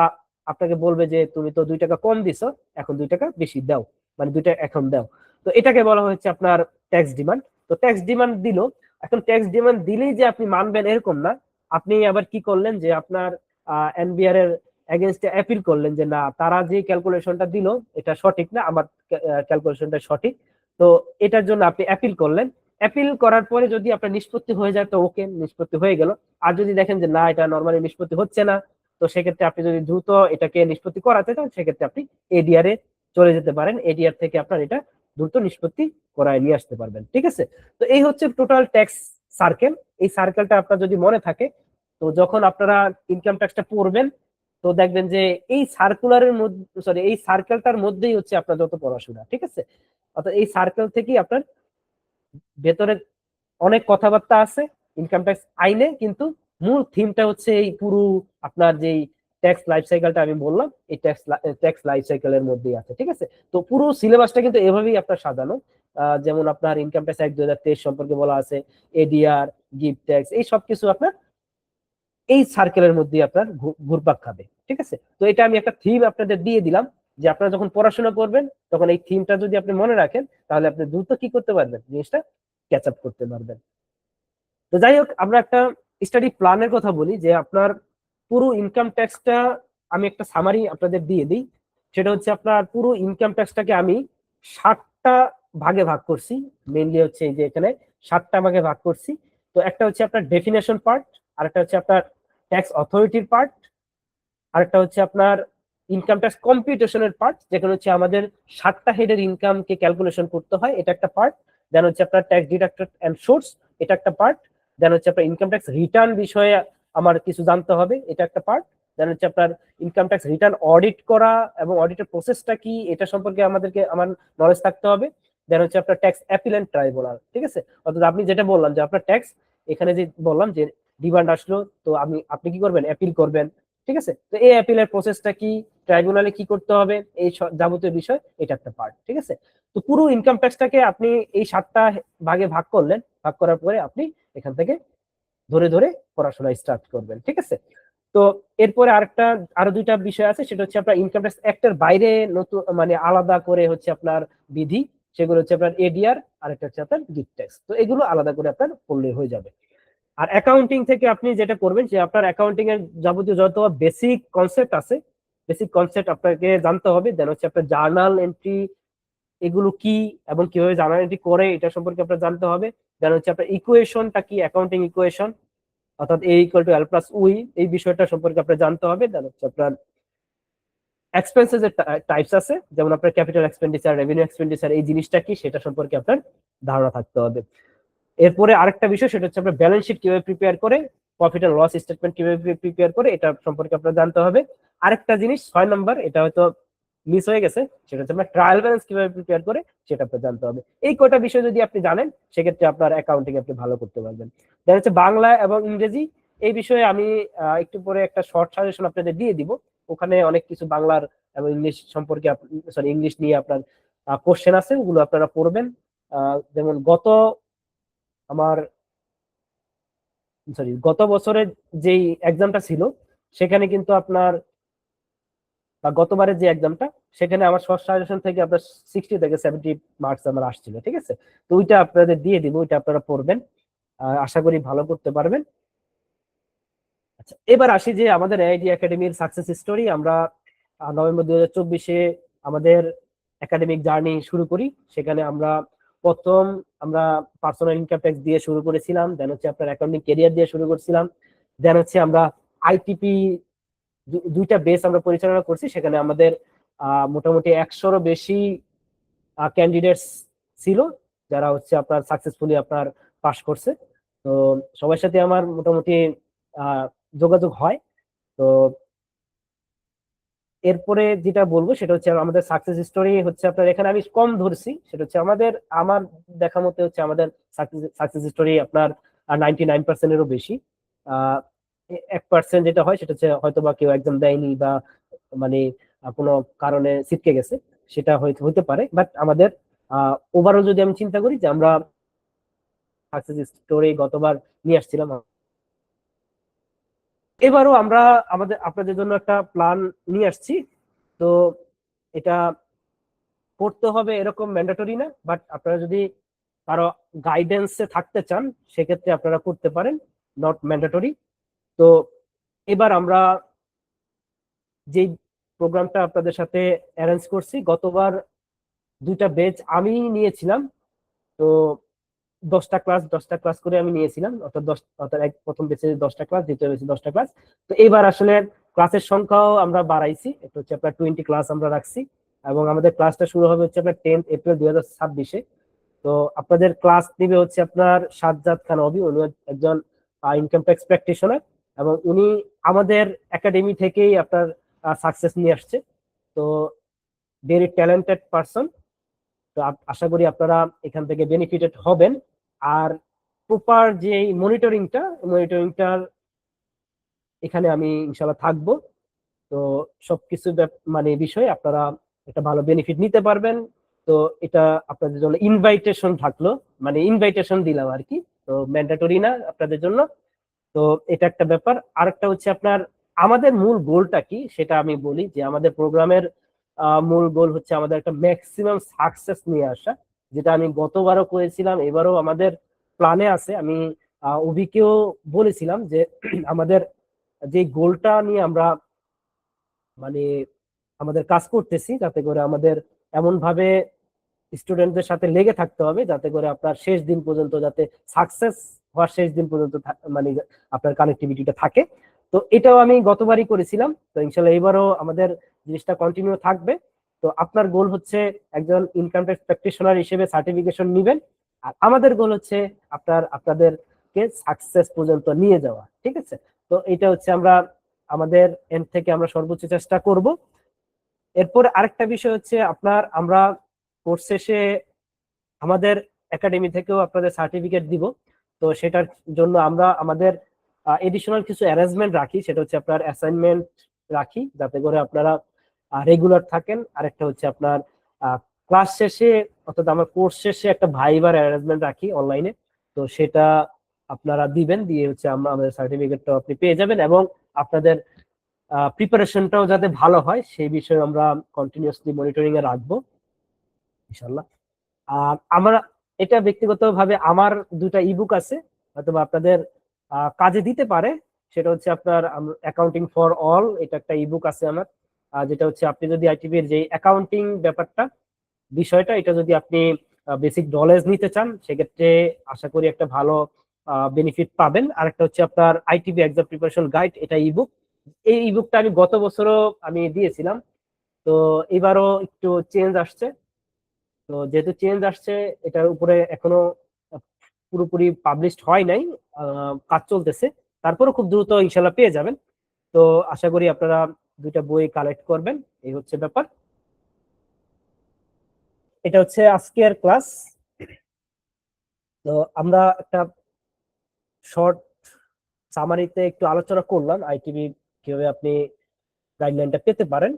আপনাকে বলবে যে তুমি তো 2 টাকা কম দিছো, এখন 2 টাকা বেশি দাও, মানে 2 টাকা এখন দাও। তো এটাকে বলা হচ্ছে আপনার ট্যাক্স ডিমান্ড। তো ট্যাক্স ডিমান্ড দিল, এখন ট্যাক্স ডিমান্ড দিলেই যে আপনি মানবেন এরকম না। আপনি আবার কি করলেন, যে আপনার এনবিআর এর এগেনস্টে অ্যাপিল করলেন যে না, তারা যে ক্যালকুলেশনটা দিল এটা সঠিক না, আমার ক্যালকুলেশনটা সঠিক। তো এটার জন্য আপনি অ্যাপিল করলেন। অ্যাপিল করার পরে যদি আপনার নিষ্পত্তি হয়ে যায় তো ওকে, নিষ্পত্তি হয়ে গেল। আর যদি দেখেন যে না, এটা নর্মালি নিষ্পত্তি হচ্ছে না, তো সেক্ষেত্রে আপনি যদি দ্রুত এটাকে নিষ্পত্তি করাতে চান, সেক্ষেত্রে আপনি এডিআর এ চলে যেতে পারেন। এডিআর থেকে আপনার এটা দ্রুত নিষ্পত্তি করায় নিয়ে আসতে পারবেন, ঠিক আছে। তো এই হচ্ছে টোটাল ট্যাক্স সার্কেল। এই সার্কেলটা আপনার যদি মনে থাকে, তো যখন আপনারা ইনকাম ট্যাক্সটা পড়বেন, তো দেখবেন যে এই সার্কুলারের মধ্যে, সরি, এই সার্কেলটার মধ্যেই হচ্ছে আপনার যত পড়াশোনা, ঠিক আছে। অর্থাৎ এই সার্কেল থেকেই আপনার ভেতরে অনেক কথাবার্তা আছে ইনকাম ট্যাক্স আইনে, কিন্তু মূল থিমটা হচ্ছে এই পুরো আপনার যেই ট্যাক্স লাইফ সাইকেলটা আমি বললাম, এই ট্যাক্স লাইফ সাইকেলের মধ্যেই আছে, ঠিক আছে। তো পুরো সিলেবাসটা কিন্তু এভাবেই আপনার সাজানো। যেমন আপনার ইনকাম ট্যাক্স অ্যাক্ট 2023 সম্পর্কে বলা আছে, এডিআর, গিফট ট্যাক্স, এই সবকিছু আপনার এই সার্কেলের মধ্যে আপনার ঘুরপাক খাবে, ঠিক আছে। তো এটা আমি একটা থিম আপনাদের দিয়ে দিলাম, যে আপনারা যখন পড়াশোনা করবেন তখন এই থিমটা যদি আপনি মনে রাখেন, তাহলে আপনি দ্রুত কি করতে পারবেন, জিনিসটা ক্যাচ আপ করতে পারবেন। তো যাই হোক, আমরা একটা স্টাডি প্ল্যানের কথা বলি, যে আপনার পুরো ইনকাম ট্যাক্সটা আমি একটা সামারি আপনাদের দিয়ে দিই। সেটা হচ্ছে আপনার পুরো ইনকাম ট্যাক্সটাকে আমি 7টা ভাগে ভাগ করছি। মেইনলি হচ্ছে এই যে এখানে 7টা ভাগে ভাগ করছি। তো একটা হচ্ছে আপনার ডেফিনেশন পার্ট, আরেকটা হচ্ছে আপনার ট্যাক্স অথরিটির পার্ট, আরেকটা হচ্ছে আপনার ইনকাম ট্যাক্স কম্পিউটেশনের পার্ট, যেখানে হচ্ছে আমাদের 7টা হেডের ইনকামকে ক্যালকুলেশন করতে হয়, এটা একটা পার্ট। দেন হচ্ছে আপনার ট্যাক্স ডিডাক্টেড এন্ড সোর্স, এটা একটা পার্ট। দেন হচ্ছে আপনার ইনকাম ট্যাক্স রিটার্ন বিষয়ে আমার কিছু জানতে হবে, এটা একটা পার্ট। দেন হচ্ছে আপনার ইনকাম ট্যাক্স রিটার্ন অডিট করা এবং অডিটের প্রসেসটা কি এটা সম্পর্কে আমার নলেজ থাকতে হবে। দেন হচ্ছে আপনার ট্যাক্স অ্যাপিল এন্ড ট্রাইব্যুনাল, ঠিক আছে। অর্থাৎ আপনি যেটা বললাম যে আপনার ট্যাক্স, এখানে যে বললাম যে ডিমান্ড আসলো, তো আপনি কি করবেন, অ্যাপিল করবেন, ঠিক আছে। তো এই অ্যাপিলের প্রসেসটা কি, ট্রাইব্যুনালে কি করতে হবে, এই যাবতীয় বিষয়, এটা একটা পার্ট, ঠিক আছে। তো পুরো ইনকাম ট্যাক্সটাকে আপনি এই 7টা ভাগে ভাগ করলেন, ভাগ করার পরে আপনি এখান থেকে ধরে ধরে পড়াশোনা স্টার্ট করবেন, ঠিক আছে। তো এরপরে আরো 2টা বিষয় আছে, সেটা হচ্ছে আপনার ইনকাম ট্যাক্স অ্যাক্টের বাইরে নতুন মানে আলাদা করে হচ্ছে আপনার বিধি, সেগুলো হচ্ছে আপনার এডিআর, আর একটা হচ্ছে আপনার গিফট ট্যাক্স। তো এগুলো আলাদা করে আপনার পড়লে হয়ে যাবে। আর অ্যাকাউন্টিং থেকে আপনি যেটা করবেন যে আপনার অ্যাকাউন্টিং এর যাবতীয় যত বেসিক কনসেপ্ট আছে, বেসিক কনসেপ্ট আপনাকে জানতে হবে। দেন হচ্ছে আপনার জার্নাল এন্ট্রি এগুলো কি এবং কিভাবে জার্নাল এন্ট্রি করে এটা সম্পর্কে আপনার জানতে হবে। দেন হচ্ছে আপনার ইকুয়েশনটা কি, অ্যাকাউন্টিং ইকুয়েশন, অর্থাৎ A equal to L plus we, এই বিষয়টা সম্পর্কে আপনার জানতে হবে। দেন হচ্ছে আপনার এক্সপেন্সেস এর টাইপস আছে, যেমন আপনার ক্যাপিটাল এক্সপেন্ডিচার, রেভিনিউ এক্সপেন্ডিচার, এই জিনিসটা কি সেটা সম্পর্কে আপনার ধারণা থাকতে হবে। এরপরে আরেকটা বিষয়, সেটা হচ্ছে আপনার ব্যালেন্স শিট কিভাবে প্রিপেয়ার করে, প্রফিট এন্ড লস স্টেটমেন্ট কিভাবে প্রিপেয়ার করে, এটা সম্পর্কে আপনার জানতে হবে। আরেকটা জিনিস 6 নম্বর, এটা হয়তো মিস হয়ে গেছে, সেটা হচ্ছে আপনার ট্রায়াল ব্যালেন্স কিভাবে প্রিপেয়ার করে, সেটা আপনার জানতে হবে। এই কয়টা বিষয় যদি আপনি জানেন, সেক্ষেত্রে আপনার অ্যাকাউন্টিং আপনি ভালো করতে পারবেন। দেখা যাচ্ছে বাংলা এবং ইংরেজি, এই বিষয়ে আমি একটু পরে একটা শর্ট সাজেশন আপনাদের দিয়ে দিব। ওখানে অনেক কিছু বাংলার এবং ইংলিশ সম্পর্কে, সরি ইংলিশ নিয়ে আপনার কোশ্চেন আছে, ওগুলো আপনারা পড়বেন। যেমন আমার গত বছরের যেই এক্সামটা ছিল, সেখানে কিন্তু আপনার, বা গতবারের যে এক্সামটা, সেখানে আমার শর্ট সাজেশন থেকে আপনার 60 থেকে 70 মার্কস আমার আসছিল, ঠিক আছে। তো ওইটা আপনাদের দিয়ে দিব, ওইটা আপনারা পড়বেন, আশা করি ভালো করতে পারবেন। আচ্ছা, এবার আসি যে আমাদের এআইডি একাডেমির সাকসেস স্টোরি। আমরা নভেম্বর 2024-এ আমাদের একাডেমিক জার্নি শুরু করি। সেখানে প্রথম আমরা পার্সোনাল ইনকাম ট্যাক্স দিয়ে শুরু করেছিলাম, দেন হচ্ছে আপনার অ্যাকাউন্টিং ক্যারিয়ার দিয়ে শুরু করছিলাম, দেন হচ্ছে আমরা আইটিপি 2টা বেস আমরা পরিচালনা করছি। সেখানে আমাদের মোটামুটি 100-এরও বেশি ক্যান্ডিডেটস ছিল, যারা হচ্ছে আপনার সাকসেসফুলি আপনার পাস করছে। তো সবার সাথে আমার মোটামুটি যোগাযোগ হয়। তো এরপরে যেটা বলবো সেটা হচ্ছে আমাদের সাকসেস স্টোরি হচ্ছে আপনার, এখানে আমি কম ধরছি, সেটা হচ্ছে আমার দেখা মতে হচ্ছে আমাদের সাকসেস স্টোরি আপনার 99%-এরও বেশি। 1% যেটা হয় সেটা হচ্ছে হয়তো বা কেউ এক্সাম দেয়নি, বা মানে কোনো কারণে ছিটকে গেছে, সেটা হয়তো হতে পারে। বাট আমাদের ওভারঅল যদি আমি চিন্তা করি যে আমরা সাকসেস স্টোরি গতবার নিয়ে আসছিলাম, এবারও আমরা আপনাদের জন্য একটা প্ল্যান নিয়ে আসছি। তো এটা পড়তে হবে এরকম ম্যান্ডেটরি না, বাট আপনারা যদি কারো গাইডেন্সে থাকতে চান, সেক্ষেত্রে আপনারা করতে পারেন, নট ম্যান্ডেটরি। তো এবার আমরা যে প্রোগ্রামটা আপনাদের সাথে অ্যারেঞ্জ করছি, গতবার 2টা ব্যাচ আমি নিয়েছিলাম। তো 10টা ক্লাস করে আমি নিয়েছিলাম, অর্থাৎ প্রথম ব্যাচে 10টা ক্লাস, দ্বিতীয় ব্যাচে 10টা ক্লাস। তো এবার আসলে ক্লাসের সংখ্যাও আমরা বাড়াইছি, এটা হচ্ছে আপনার 20 ক্লাস আমরা রাখছি, এবং আমাদের ক্লাসটা শুরু হবে হচ্ছে আপনার 10 এপ্রিল 2026-এ। তো আপনাদের ক্লাস নিবে হচ্ছে আপনার সাজ্জাদ খান অভি, উনি একজন ইনকাম ট্যাক্স প্র্যাকটিশনার, এবং উনি আমাদের একাডেমি থেকেই আপনার সাকসেস নিয়ে আসছে। তো ভেরি ট্যালেন্টেড পারসন। তো আশা করি আপনারা এখান থেকে বেনিফিটেড হবেন। আর প্রপার যে মনিটরিংটার এখানে আমি ইনশাল্লাহ থাকবো। তো সবকিছু মানে বিষয়ে আপনারা একটা ভালো বেনিফিট নিতে পারবেন। তো এটা আপনাদের জন্য ইনভাইটেশন থাকলো, মানে ইনভাইটেশন দিলাম আর কি, তো ম্যান্ডেটরি না আপনাদের জন্য। তো এটা একটা ব্যাপার। আরেকটা হচ্ছে আপনার আমাদের মূল গোলটা কি সেটা আমি বলি, যে আমাদের প্রোগ্রামের মূল গোল হচ্ছে আমাদের একটা ম্যাক্সিমাম সাকসেস নিয়ে আসা, যেটা আমি গতবারও করেছিলাম, এবারও আমাদের প্ল্যানে আছে। আমি অভিকেও বলেছিলাম যে আমাদের যে গোলটা নিয়ে আমরা মানে আমাদের কাজ করতেছি, যাতে করে আমাদের এমন ভাবে স্টুডেন্টদের সাথে লেগে থাকতে হবে, যাতে করে আপনার শেষ দিন পর্যন্ত, যাতে সাকসেস হওয়ার শেষ দিন পর্যন্ত মানে আপনার কানেক্টিভিটিটা থাকে। তো এটাও আমি গতবারই করেছিলাম, তো ইনশাল্লাহ এবারও আমাদের জিনিসটা কন্টিনিউ থাকবে। তো আপনার গোল হচ্ছে একজন ইনকাম ট্যাক্স প্র্যাকটিশনার হিসেবে সার্টিফিকেশন নিবেন, আর আমাদের গোল হচ্ছে আপনাদেরকে সাকসেস পর্যন্ত নিয়ে যাওয়া, ঠিক আছে? তো এটা হচ্ছে আমরা আমাদের এন্ড থেকে আমরা সর্বোচ্চ চেষ্টা করব। এরপর আরেকটা বিষয় হচ্ছে আমরা কোর্স শেষে আমাদের একাডেমি থেকেও আপনাদের সার্টিফিকেট দিব। তো সেটার জন্য আমরা আমাদের এডিশনাল কিছু অ্যারেঞ্জমেন্ট রাখি, সেটা হচ্ছে আপনার অ্যাসাইনমেন্ট রাখি যাতে করে আপনারা রেগুলার থাকেন। আরেকটা হচ্ছে আপনার ক্লাস শেষে অর্থাৎ আমার কোর্স শেষে একটা ভাইবার অ্যারেঞ্জমেন্ট রাখি অনলাইনে। তো সেটা আপনারা দিবেন, দিয়ে হচ্ছে আমরা আমাদের সার্টিফিকেটটাও আপনি পেয়ে যাবেন, এবং আপনাদের প্রিপারেশনটাও যাতে ভালো হয় সেই বিষয়ে আমরা কন্টিনিউয়াসলি মনিটরিং এ রাখবো ইনশাল্লাহ। আর আমরা এটা ব্যক্তিগতভাবে আমার দুটা ইবুক আছে, হয়তো আপনাদের কাজে দিতে পারে। সেটা হচ্ছে আপনার অ্যাকাউন্টিং ফর অল, এটা একটা ইবুক আছে আমার, যেটা হচ্ছে আপনি যদি আইটিভির যে অ্যাকাউন্টিং ব্যাপারটা বিষয়টা এটা যদি আপনি বেসিক নলেজ নিতে চান সেক্ষেত্রে আশা করি একটা ভালো বেনিফিট পাবেন। আরেকটা হচ্ছে আপনার আইটিভি এক্সাম প্রিপারেশন গাইড, এটা ইবুক। এই ইবুকটা আমি গত বছরও আমি দিয়েছিলাম, তো এবারও একটু চেঞ্জ আসছে। তো যেহেতু চেঞ্জ আসছে এটার উপরে এখনো পুরোপুরি পাবলিশড হয় নাই, কাজ চলতেছে, তারপরও খুব দ্রুত ইনশাল্লাহ পেয়ে যাবেন। তো আশা করি আপনারা দুইটা বই কালেক্ট করবেন, এই হচ্ছে ব্যাপার। এটা হচ্ছে আজকের ক্লাস। তো আমরা একটা শর্ট সামারিতে একটু আলোচনা করলাম আইটিভি কিভাবে আপনি গাইডলাইনটা পেতে পারেন,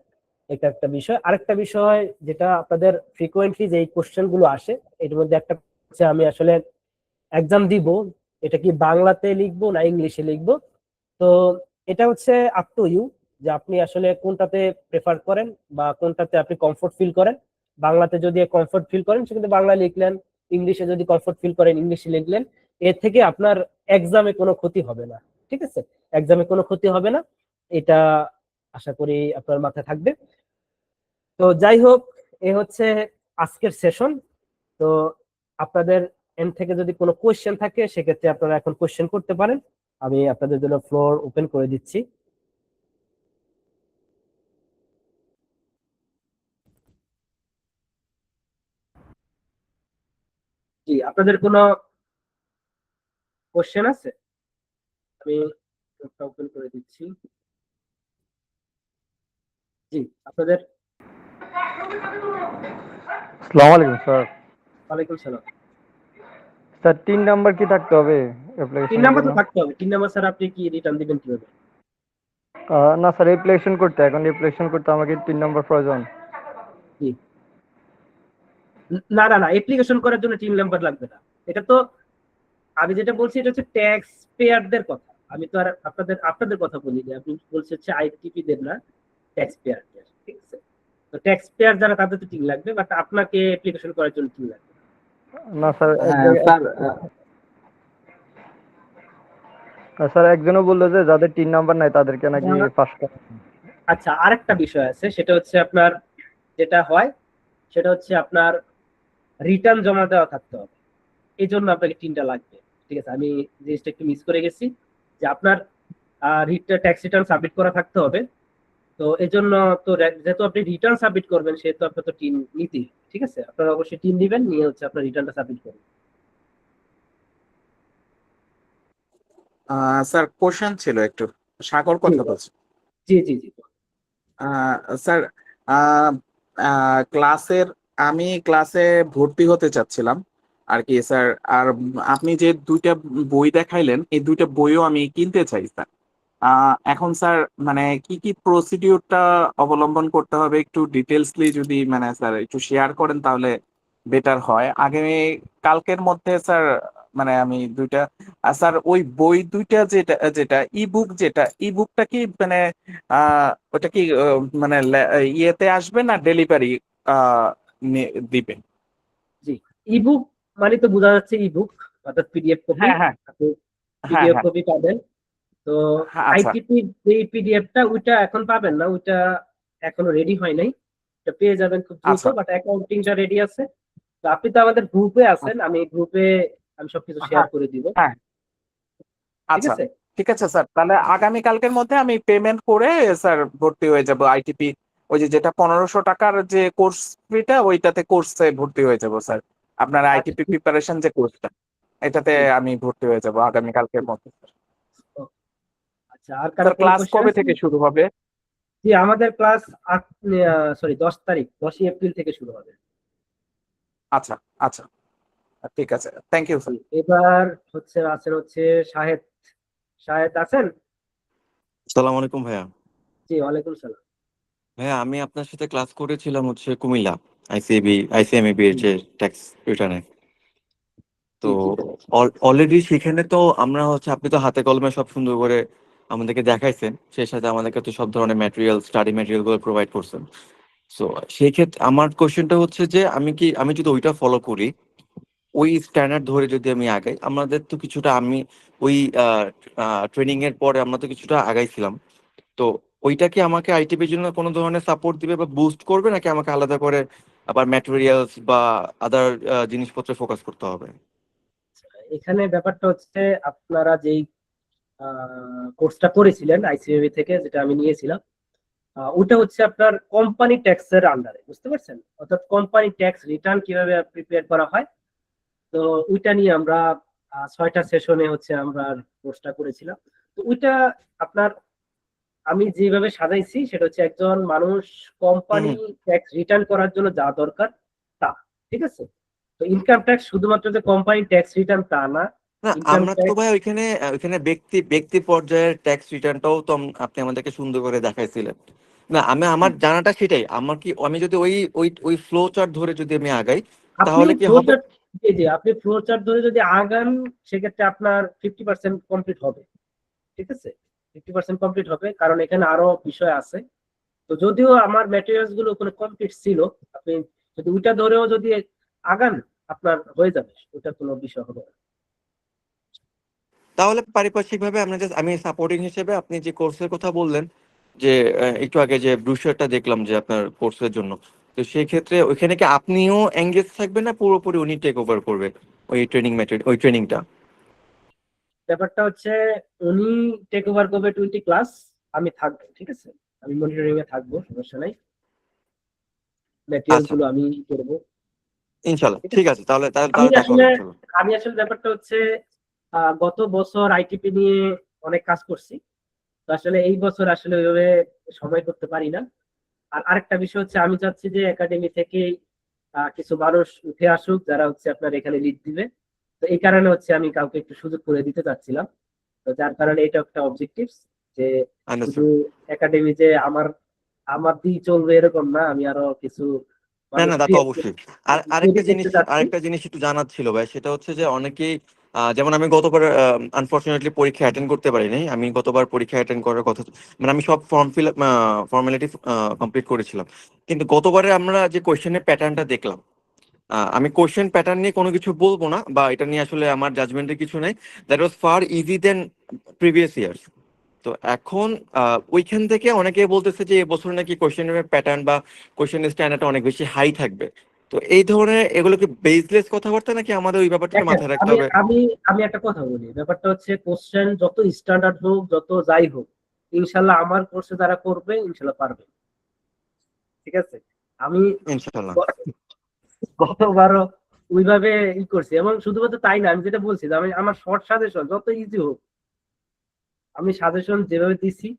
এটা একটা বিষয়। আরেকটা বিষয় যেটা আপনাদের ফ্রিকোয়েন্টলি যে কোশ্চেন গুলো আসে এর মধ্যে একটা হচ্ছে আমি আসলে এক্সাম দিব, এটা কি বাংলাতে লিখবো না ইংলিশে লিখবো? তো এটা হচ্ছে আপ টু ইউ, যে আপনি আসলে কোনটাতে প্রেফার করেন বা কোনটাতে আপনি কমফোর্ট ফিল করেন। বাংলাতে যদি কমফোর্ট ফিল করেন সেক্ষেত্রে বাংলা লিখলেন, ইংলিশে যদি কমফোর্ট ফিল করেন ইংলিশে লিখলেন। এর থেকে আপনার এক্সামে কোনো ক্ষতি হবে না, ঠিক আছে? এক্সামে কোনো ক্ষতি হবে না, এটা আশা করি আপনার মাথায় থাকবে। তো যাই হোক, এ হচ্ছে আজকের সেশন। তো আপনাদের এন্ড থেকে যদি কোনো কোয়েশ্চেন থাকে সেক্ষেত্রে আপনারা এখন কোয়েশ্চেন করতে পারেন, আমি আপনাদের জন্য ফ্লোর ওপেন করে দিচ্ছি। জি, আপনাদের কোনো কোয়েশ্চেন আছে? আমি ওপেন করে দিচ্ছি। জি, আপনাদের। আসসালামু আলাইকুম স্যার। ওয়ালাইকুম সালাম। স্যার 3 নাম্বার কি থাকতে হবে 3 অ্যাপ্লিকেশনের নাম্বার জন্য? তো থাকতে হবে। 3 নাম্বার স্যার আপনি কি রিটার্ন দিবেন কিভাবে? না স্যার, অ্যাপ্লিকেশন করতে আমাকে 3 নাম্বার প্রয়োজন। জি, না না না, অ্যাপ্লিকেশন করার জন্য 3 নাম্বার লাগবে না। এটা তো আমি যেটা বলছি এটা হচ্ছে ট্যাক্স পেয়ারদের কথা, আমি তো আর আপনাদের কথা বলি না। আপনি বলছেন হচ্ছে আইটিপি দের না, ট্যাক্স পেয়ারদের, ঠিক আছে? তো ট্যাক্স পেয়ার যারা তাদের তো 3 লাগবে, বাট আপনাকে অ্যাপ্লিকেশন করার জন্য 3 লাগবে। না স্যার, হ্যাঁ স্যার, স্যার একজনও বললো যে যাদের 3 নাম্বার নাই তাদেরকে নাকি পাস করা। আচ্ছা, আরেকটা বিষয় আছে, সেটা হচ্ছে আপনার যেটা হয় সেটা হচ্ছে আপনার রিটার্ন জমা দেওয়া থাকতে হবে, এই জন্য আপনাকে 3টা লাগবে, ঠিক আছে? আমি জিনিসটা একটু মিস করে গেছি, যে আপনার ট্যাক্স রিটার্ন সাবমিট করা থাকতে হবে। তো এই জন্য তো যেহেতু আপনি রিটার্ন সাবমিট করবেন সেহেতু আপনার তো টিন নিতেই হবে, ঠিক আছে? আপনারা অবশ্যই টিন দিবেন, নিয়ে হচ্ছে আপনার রিটার্নটা সাবমিট করবেন। স্যার কোশ্চেন ছিল একটু। সাগর জি কথা বলছি। জি জি জি। স্যার, ক্লাসের আমি ক্লাসে ভর্তি হতে চাচ্ছিলাম আর কি স্যার। আর আপনি যে 2টা বই দেখাইলেন এই 2টা বইও আমি কিনতে চাই স্যার। এখন স্যার মানে কি কি প্রসিডিউরটা অবলম্বন করতে হবে একটু ডিটেলসলি যদি মানে স্যার একটু শেয়ার করেন তাহলে বেটার হয়। আগামী কালকের মধ্যে স্যার মানে আমি 2টা স্যার ওই বই 2টা যেটা যেটা ইবুক যেটা ইবুকটা কি মানে ওটা কি মানে ইয়েতে আসবে না ডেলিভারি দিবে? জি, ইবুক মানে তো বোঝা যাচ্ছে ইবুক, অর্থাৎ পিডিএফ কপি। হ্যাঁ হ্যাঁ আপনি হ্যাঁ পিডিএফ হ্যাঁ কপি পাবেন। তো হ্যাঁ, আচ্ছা আইটিপি যে পিডিএফটা ওইটা এখন পাবেন না, ওইটা এখনো রেডি হয় নাই, এটা পেয়ে যাবেন খুব দ্রুত। আচ্ছা বাট অ্যাকাউন্টিংটা রেডি আছে। তো আপনি তো আমাদের গ্রুপে আছেন, আমি গ্রুপে আমি সবকিছু শেয়ার হ্যাঁ করে দিব, হ্যাঁ, ঠিক আচ্ছা আছে? ঠিক আছে স্যার, তাহলে আগামী কালকের মধ্যে আমি পেমেন্ট করে স্যার ভর্তি হয়ে যাব আইটিপি। ওই যে যেটা 1500 টাকার যে কোর্স ফিটা ওইটাতে কোর্সে ভর্তি হয়ে যাব স্যার। আপনার আচ্ছা আইটিপি প্রিপারেশন যে কোর্সটা, এটাতে জি, আমি ভর্তি হয়ে যাব আগামীকালকের মধ্যে। ও, আচ্ছা আর কারো স্যার কোনো ক্লাস কোশ্চেন কবে আছে? থেকে শুরু হবে? জি আমাদের ক্লাস 10 তারিখ 10ই এপ্রিল থেকে শুরু হবে। আচ্ছা আচ্ছা, ঠিক আছে, থ্যাংক ইউ জি, স্যার। এবার হচ্ছে শাহেদ। শাহেদ আছেন? আসসালামু আলাইকুম ভাইয়া। জি ওয়ালাইকুম সালাম। ভাইয়া আমি আপনার সাথে ক্লাস করেছিলাম হচ্ছে কুমিল্লা আইসিএমইবি এর জি যে ট্যাক্স রিটার্নে। তো জি জি অলরেডি সেখানে তো আমরা হচ্ছে, আপনি তো হাতে কলমে সব সুন্দর করে আমাদেরকে দেখাইছেন, সেই সাথে আমাদেরকে তো সব ধরনের ম্যাটেরিয়াল, স্টাডি ম্যাটেরিয়াল গুলো প্রোভাইড করছেন। সো সেই ক্ষেত্রে আমার কোশ্চেনটা হচ্ছে যে আমি যদি ওইটা ফলো করি, ওই স্ট্যান্ডার্ড ধরে যদি আমি আগাই, আমাদের তো কিছুটা ওই ট্রেনিং এর পরে আমরা তো কিছুটা আগাইছিলাম। তো ওইটা কি আমাকে আইটিপির জন্য কোনো ধরনের সাপোর্ট দিবে বা বুস্ট করবে, নাকি আমাকে আলাদা করে আবার ম্যাটেরিয়ালস বা আদার জিনিসপত্রে ফোকাস করতে হবে? এখানে ব্যাপারটা হচ্ছে আপনারা যেই কোর্সটা করেছিলেন আইসিএবি থেকে, যেটা আমি নিয়েছিলাম, ওটা হচ্ছে আপনার কোম্পানি ট্যাক্স এর আন্ডারে, বুঝতে পারছেন? অর্থাৎ কোম্পানি ট্যাক্স রিটার্ন কিভাবে প্রিপেয়ার করা হয়। তো ওইটা নিয়ে আমরা 6টা সেশনে হচ্ছে আমরা কোর্সটা করেছিলাম। তো ওইটা আপনার আমি যেভাবে সাজাইছি সেটা হচ্ছে একজন মানুষ হুম, কোম্পানি হুম। ট্যাক্স রিটার্ন করার জন্য যা দরকার তা, ঠিক আছে? তো ইনকাম ট্যাক্স শুধুমাত্র যে কোম্পানি ট্যাক্স রিটার্ন তা না। না, ইনকাম আমরা তো ট্যাক্স ভাই ওইখানে ওইখানে ব্যক্তি ব্যক্তি পর্যায়ের ট্যাক্স রিটার্নটাও তো আপনি আমাদেরকে সুন্দর করে দেখাইছিলেন। না, আমার জানাটা সেটাই, আমি যদি ওই ওই ওই ফ্লো চার্ট ধরে যদি আমি আগাই, আপনি তাহলে কি ফ্লো হবে? চার্ট, জি জি, আপনি ফ্লো চার্ট ধরে যদি আগান সেক্ষেত্রে আপনার 50% কমপ্লিট হবে, ঠিক আছে? 50% কমপ্লিট হবে, কারণ এখানে আরো বিষয় আছে। তো যদিও আমার ম্যাটেরিয়ালস গুলো ওখানে কমপ্লিট ছিল, আপনি যদি ওইটা ধরেও যদি আগান আপনার হয়ে যাবে, ওটা কোনো বিষয় হবে না। তাহলে পারিপার্শ্বিকভাবে আমি সাপোর্টিং হিসেবে আপনি যে কোর্সের কথা বললেন, যে একটু আগে যে ব্রুশারটা দেখলাম যে আপনার কোর্সের জন্য, তো সেই ক্ষেত্রে ওইখানে কি আপনিও এঙ্গেজ থাকবেন, না পুরোপুরি উনি টেক ওভার করবে ওই ওই ট্রেনিংটা? ব্যাপারটা হচ্ছে উনি টেক ওভার করবে 20 ক্লাস, আমি থাকবো, ঠিক আছে? আমি মনিটরিং এ থাকবো, সমস্যা নাই। ম্যাটেরিয়ালস আচ্ছা, গুলো আমি করবো, ইনশাল্লাহ ঠিক ঠিক আছে? আছে, তাহলে তাহলে আমি তাহলে দেখা আসলে হবে ইনশাল্লাহ। আমি আসলে ব্যাপারটা হচ্ছে গত বছর আইটিপি নিয়ে অনেক কাজ করছি। তো আসলে এই বছর আসলে ওইভাবে সময় করতে পারি না। আর আরেকটা বিষয় হচ্ছে আমি চাচ্ছি যে একাডেমি থেকে কিছু মানুষ উঠে আসুক যারা হচ্ছে আপনার এখানে লিড দিবে। তো এই কারণে হচ্ছে আমি কাউকে একটু সুযোগ করে দিতে চাচ্ছিলাম। তো যার কারণে এটা একটা অবজেক্টিভ, যে শুধু আন্ডারস্টুড। একাডেমি যে আমার আমার দিয়ে চলবে এরকম না, আমি আরো কিছু না, মানুষ না, তা তো অবশ্যই। আর তৈরি করতে চাচ্ছি। আরেকটা জিনিস একটু জানার ছিল ভাই, সেটা হচ্ছে যে অনেকেই, যেমন আমি গতবার আনফরচুনেটলি পরীক্ষা অ্যাটেন্ড করতে পারিনি। আমি গতবার পরীক্ষা অ্যাটেন্ড করার কথা, মানে আমি সব ফর্মালিটি কমপ্লিট করেছিলাম। কিন্তু গতবারে আমরা যে কোয়েশ্চেনের প্যাটার্নটা দেখলাম, আমি কোশ্চেন প্যাটার্ন নিয়ে কোনো কিছু বলবো না, বা এটা নিয়ে আসলে আমার জাজমেন্টের কিছু নেই। That was far easy then previous years. তো এখন ওইখান থেকে অনেকে বলতেছে যে এবছর নাকি কোশ্চেনের প্যাটার্ন বা কোশ্চেন স্ট্যান্ডার্ড অনেক বেশি হাই থাকবে। তো এই ধরনের এগুলো কি বেসলেস কথাবার্তা, নাকি আমাদের ওই ব্যাপারটা দেখেন, মাথায় রাখতে আমি হবে? আমি আমি একটা কথা বলি, ব্যাপারটা হচ্ছে কোশ্চেন যত স্ট্যান্ডার্ড হোক, যত যাই হোক, ইনশাল্লাহ আমার কোর্সে যারা করবে ইনশাল্লাহ পারবে, ঠিক আছে? আমি ইনশাল্লাহ। গতবারও ওইভাবে করছি, এবং শুধুমাত্র তাই না, আমি যেটা বলছি যে আমি আমার শর্ট সাজেশন যত ইজি হোক, আমি সাজেশন যেভাবে দিছি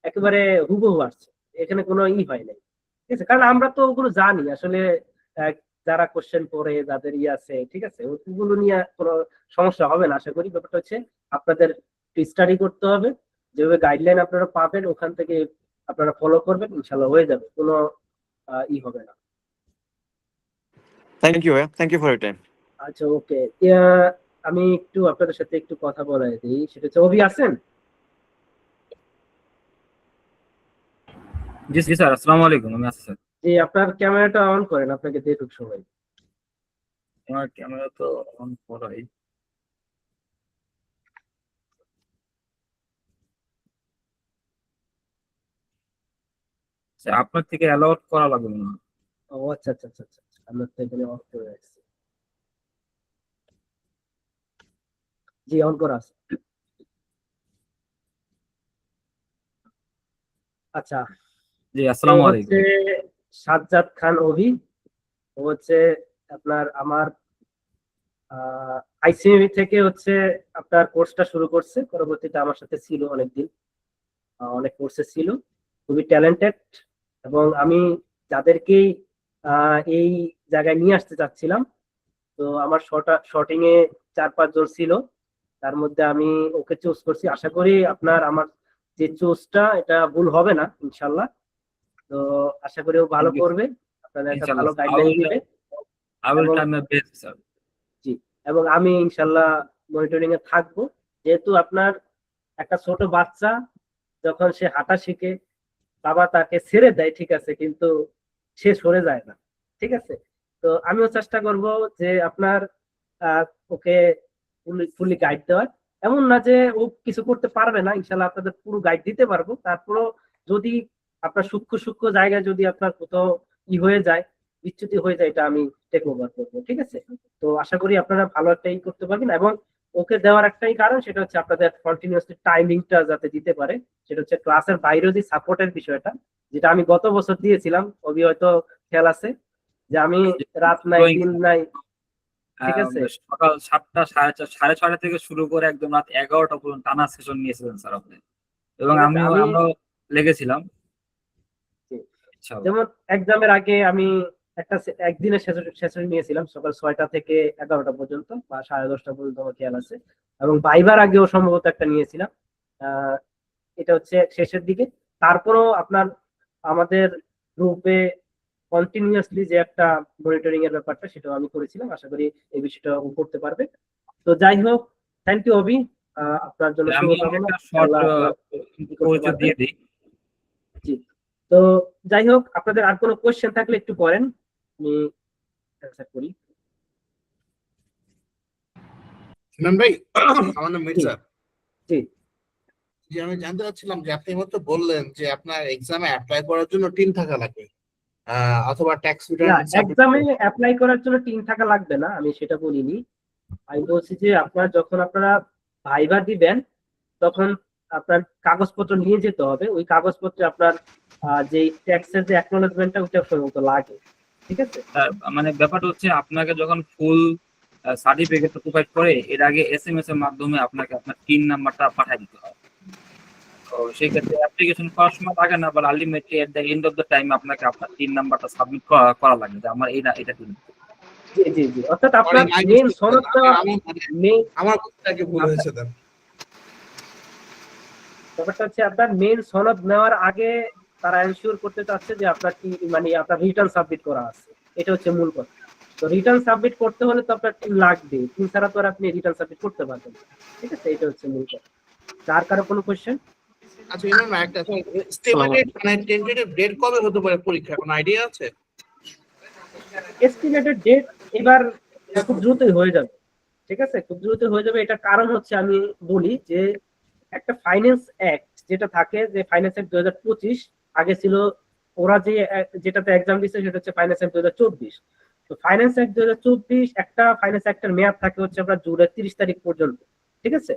একেবারে হুবহু আসছে, এখানে কোনো হয় নাই, ঠিক আছে? কারণ আমরা তো ওগুলো জানি আসলে। আহ, যারা কোশ্চেন করে, যাদের আছে, ঠিক আছে, ওগুলো নিয়ে কোনো সমস্যা হবে না আশা করি। ব্যাপারটা হচ্ছে আপনাদের স্টাডি করতে হবে, যেভাবে গাইডলাইন আপনারা পাবেন ওখান থেকে আপনারা ফলো করবেন, ইনশাল্লাহ হয়ে যাবে, কোনো হবে না। Thank you, thank you for your time. আচ্ছা ওকে। আমি একটু আপনাদের সাথে একটু কথা বলাই দিই, সেটা হচ্ছে অভি আছেন? জি জি স্যার, আসসালামু আলাইকুম। আমি আছি স্যার। যে আপনার ক্যামেরাটা অন করেন, আপনাকে দেখুক সবাই। আমার ক্যামেরা তো অন করাই। আচ্ছা, আপনার থেকে অ্যালাউড করা লাগবে না। ও আচ্ছা আচ্ছা আচ্ছা আচ্ছা আচ্ছা, আমরা তো এখানে অন করে রাখছি। জি অন করা আছে। আচ্ছা, জি এ আসসালামু হচ্ছে আলাইকুম। সাজ্জাদ খান অভি। ও হচ্ছে আপনার আমার আইসিএমই থেকে হচ্ছে আপনার কোর্সটা শুরু করছে, পরবর্তীতে আমার সাথে ছিল অনেকদিন, অনেক কোর্সে ছিল, খুবই ট্যালেন্টেড। এবং আমি যাদেরকেই এই জায়গায় নিয়ে আসতে চাচ্ছিলাম, তো আমার শর্টিং এ 4-5 জন ছিল, তার মধ্যে আমি ওকে চুজ করছি। আশা করি আপনার আমার যে চুজটা এটা ভুল হবে না ইনশাল্লাহ। তো আশা করি ও ভালো করবে, আপনাদের একটা ভালো গাইডলাইন দিবে। I will এবং try my best, sir. জি, এবং আমি ইনশাল্লাহ মনিটরিং এ থাকবো। যেহেতু আপনার একটা ছোট বাচ্চা যখন সে হাঁটা শিখে, বাবা তাকে ছেড়ে দেয় ঠিক আছে, কিন্তু সে সরে যায় না, ঠিক আছে। তো আমিও চেষ্টা করব যে আপনার আহ, ওকে ফুলি গাইড দেওয়ার। এমন না যে ও কিছু করতে পারবে না, ইনশাল্লাহ আপনাদের পুরো গাইড দিতে পারবো। তারপরও যদি আপনার সূক্ষ্ম সূক্ষ্ম জায়গায় যদি আপনার কোথাও হয়ে যায়, বিচ্যুতি হয়ে যায়, এটা আমি টেক ওভার করবো, ঠিক আছে। তো আশা করি আপনারা ভালো একটা করতে পারবেন। এবং ওকে দেওয়ার একটাই কারণ, সেটা হচ্ছে আপনাদের কন্টিনিউয়াসলি টাইমিংটা যাতে দিতে পারে। সেটা হচ্ছে ক্লাসের বাইরেও যে সাপোর্টের বিষয়টা, যেটা আমি গত বছর দিয়েছিলাম, অবি হয়তো খেয়াল আছে, যে আমি রাত নাই দিন নাই, ঠিক আছে। সকাল 7টা 6:30 থেকে শুরু করে একদম রাত 11টা পর্যন্ত টানা সেশন নিয়েছিলেন স্যার আপনি, এবং ঠিক আছে, আমরাও লেগেছিলাম। আচ্ছা, যেমন এক্সামের আগে আমি একদিনের সেশন নিয়েছিলাম সকাল 6টা থেকে 11টা পর্যন্ত বা 10:30 পর্যন্ত, আমার খেয়াল আছে। এবং ভাইবার আগেও সম্ভবত একটা নিয়েছিলাম, আহ এটা হচ্ছে শেষের দিকে। তারপরও আপনার আমাদের গ্রুপে কন্টিনিউয়াসলি যে একটা মনিটরিং এর ব্যাপারটা, সেটাও আমি করেছিলাম। আশা করি এই বিষয়টা ও করতে পারবে। তো যাই হোক, থ্যাংক ইউ অবি, আপনার জন্য আমি শুভকামনা। একটা শর্ট আল্লাহ কি করতে পরিচয় পারবে। দিয়ে দিই। জি, তো যাই হোক, আপনাদের আর কোনো কোয়েশ্চেন থাকলে একটু করেন, আমি অ্যান্সার করি। সিনান ভাই, আমার নাম মির্জা। জি, যে আমি জানতে চাচ্ছিলাম যে আপনি মাত্র বললেন যে আপনার এক্সামে অ্যাপ্লাই করার জন্য টিম থাকা লাগবে, অথবা ট্যাক্স না, রিটার্ন এক্সামে অ্যাপ্লাই করার জন্য টিম থাকা লাগবে না, আমি সেটা বলিনি। আমি বলছি যে আপনারা ভাইবা দিবেন, তখন আপনার কাগজপত্র নিয়ে যেতে হবে। ওই কাগজপত্রে আপনার যে ট্যাক্সের যে অ্যাকনোলেজমেন্টটা, ওইটা সম্ভবত লাগে, ঠিক আছে। মানে ব্যাপারটা হচ্ছে, আপনাকে যখন ফুল সার্টিফিকেট প্রোভাইড করে, এর আগে SMS এর মাধ্যমে আপনাকে আপনার টিন নাম্বারটা পাঠিয়ে দিতে হয়। তো সেই ক্ষেত্রে অ্যাপ্লিকেশন করার সময় লাগে না, বা ultimately at the end of the time আপনাকে আপনার টিন নাম্বারটা সাবমিট করা লাগে, যে আমার এটা টিন। জি জি জি, অর্থাৎ আপনার মেইন সনদটা, আমার কথাটাকে ভুল হয়েছে দেন। ব্যাপারটা হচ্ছে আপনার মেইন সনদ নেওয়ার আগে তারা এনশিওর করতে চাচ্ছে যে আপনার কি, মানে আপনার রিটার্ন সাবমিট করা আছে, এটা হচ্ছে মূল কথা। তো রিটার্ন সাবমিট করতে হলে তো আপনার টিম লাগবে, টিম ছাড়া তো আর আপনি রিটার্ন সাবমিট করতে পারবেন না, ঠিক আছে। এটা হচ্ছে মূল কথা। তার কারো কোনো কোয়েশ্চেন? আচ্ছা, ইনার না একটা এস্টিমেটেড মানে টেন্টেটিভ ডেট কবে হতে পারে পরীক্ষা, কোনো আইডিয়া আছে? এস্টিমেটেড ডেট এবার খুব দ্রুতই হয়ে যাবে, ঠিক আছে, খুব দ্রুত হয়ে যাবে। এটা কারণ হচ্ছে, আমি বলি যে একটা ফাইন্যান্স অ্যাক্ট যেটা থাকে, যে ফাইন্যান্স অ্যাক্ট 2025 আগে ছিল, ওরা যেটাতে এক্সাম দিচ্ছে সেটা হচ্ছে ফাইন্যান্স অ্যাক্ট 2024। তো ফাইন্যান্স অ্যাক্ট 2024, একটা ফাইন্যান্স অ্যাক্টের মেয়াদ থাকে হচ্ছে আপনার জুলাই 30 তারিখ পর্যন্ত, ঠিক আছে।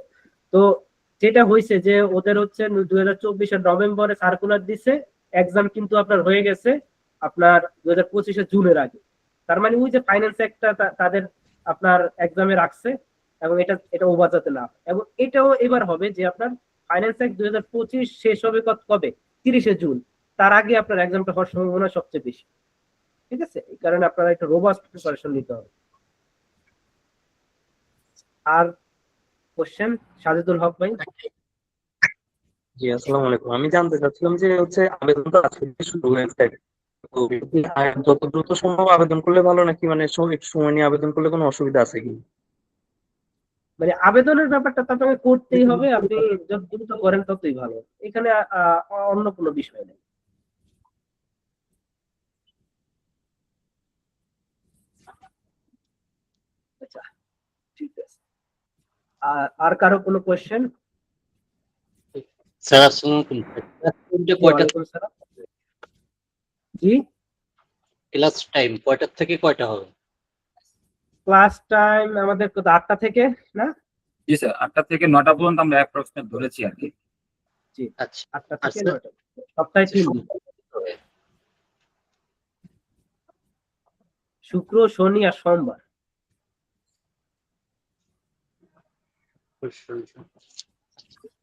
তো যেটা হয়েছে যে ওদের হচ্ছে 2024-এর নভেম্বরে সার্কুলার দিছে, এক্সাম কিন্তু আপনার হয়ে গেছে আপনার 2025-এর জুনের আগে। তার মানে ওই যে ফাইন্যান্স অ্যাক্টটা তাদের আপনার এক্সামে রাখছে, এবং এটা ওভার যাতে না হয়। এবং এটাও এবার হবে যে আপনার ফাইন্যান্স অ্যাক্ট 2025 শেষ হবে কবে? 30শে জুন। তার আগে আপনার এক্সামটা হওয়ার সম্ভাবনা সবচেয়ে বেশি, ঠিক আছে। এই কারণে আপনারা একটা রোবাস্ট প্রিপারেশন নিতে হবে। আর কোশ্চেন, সাজিদুল হক ভাই। জি, আসসালামু আলাইকুম। আমি জানতে চাচ্ছিলাম যে আবেদন তো আজকে থেকে শুরু হয়েছে, তো যত দ্রুত সম্ভব আবেদন করলে ভালো, নাকি মানে একটু সময় নিয়ে আবেদন করলে কোনো অসুবিধা আছে কি? মানে আবেদনের ব্যাপারটা তো আপনাকে করতেই হবে, আপনি যত দ্রুত করেন ততই ভালো। এখানে অন্য কোনো বিষয় নেই। আচ্ছা, ঠিক আছে। আর কারো কোনো কোয়েশ্চেন? স্যার আসসালামু আলাইকুম। ওয়ালাইকুম আসসালাম। জি, ক্লাস টাইম কয়টা থেকে কয়টা হবে? ক্লাস টাইম আমাদের 8টা থেকে, না? জি স্যার, 8টা থেকে 9টা পর্যন্ত আমরা অ্যাপ্রক্সিমেট ধরেছি আর কি। জি, আচ্ছা, 8টা আর থেকে স্যার 9টা, সপ্তাহে 3 দিন। শুক্র, শনি আর সোমবার।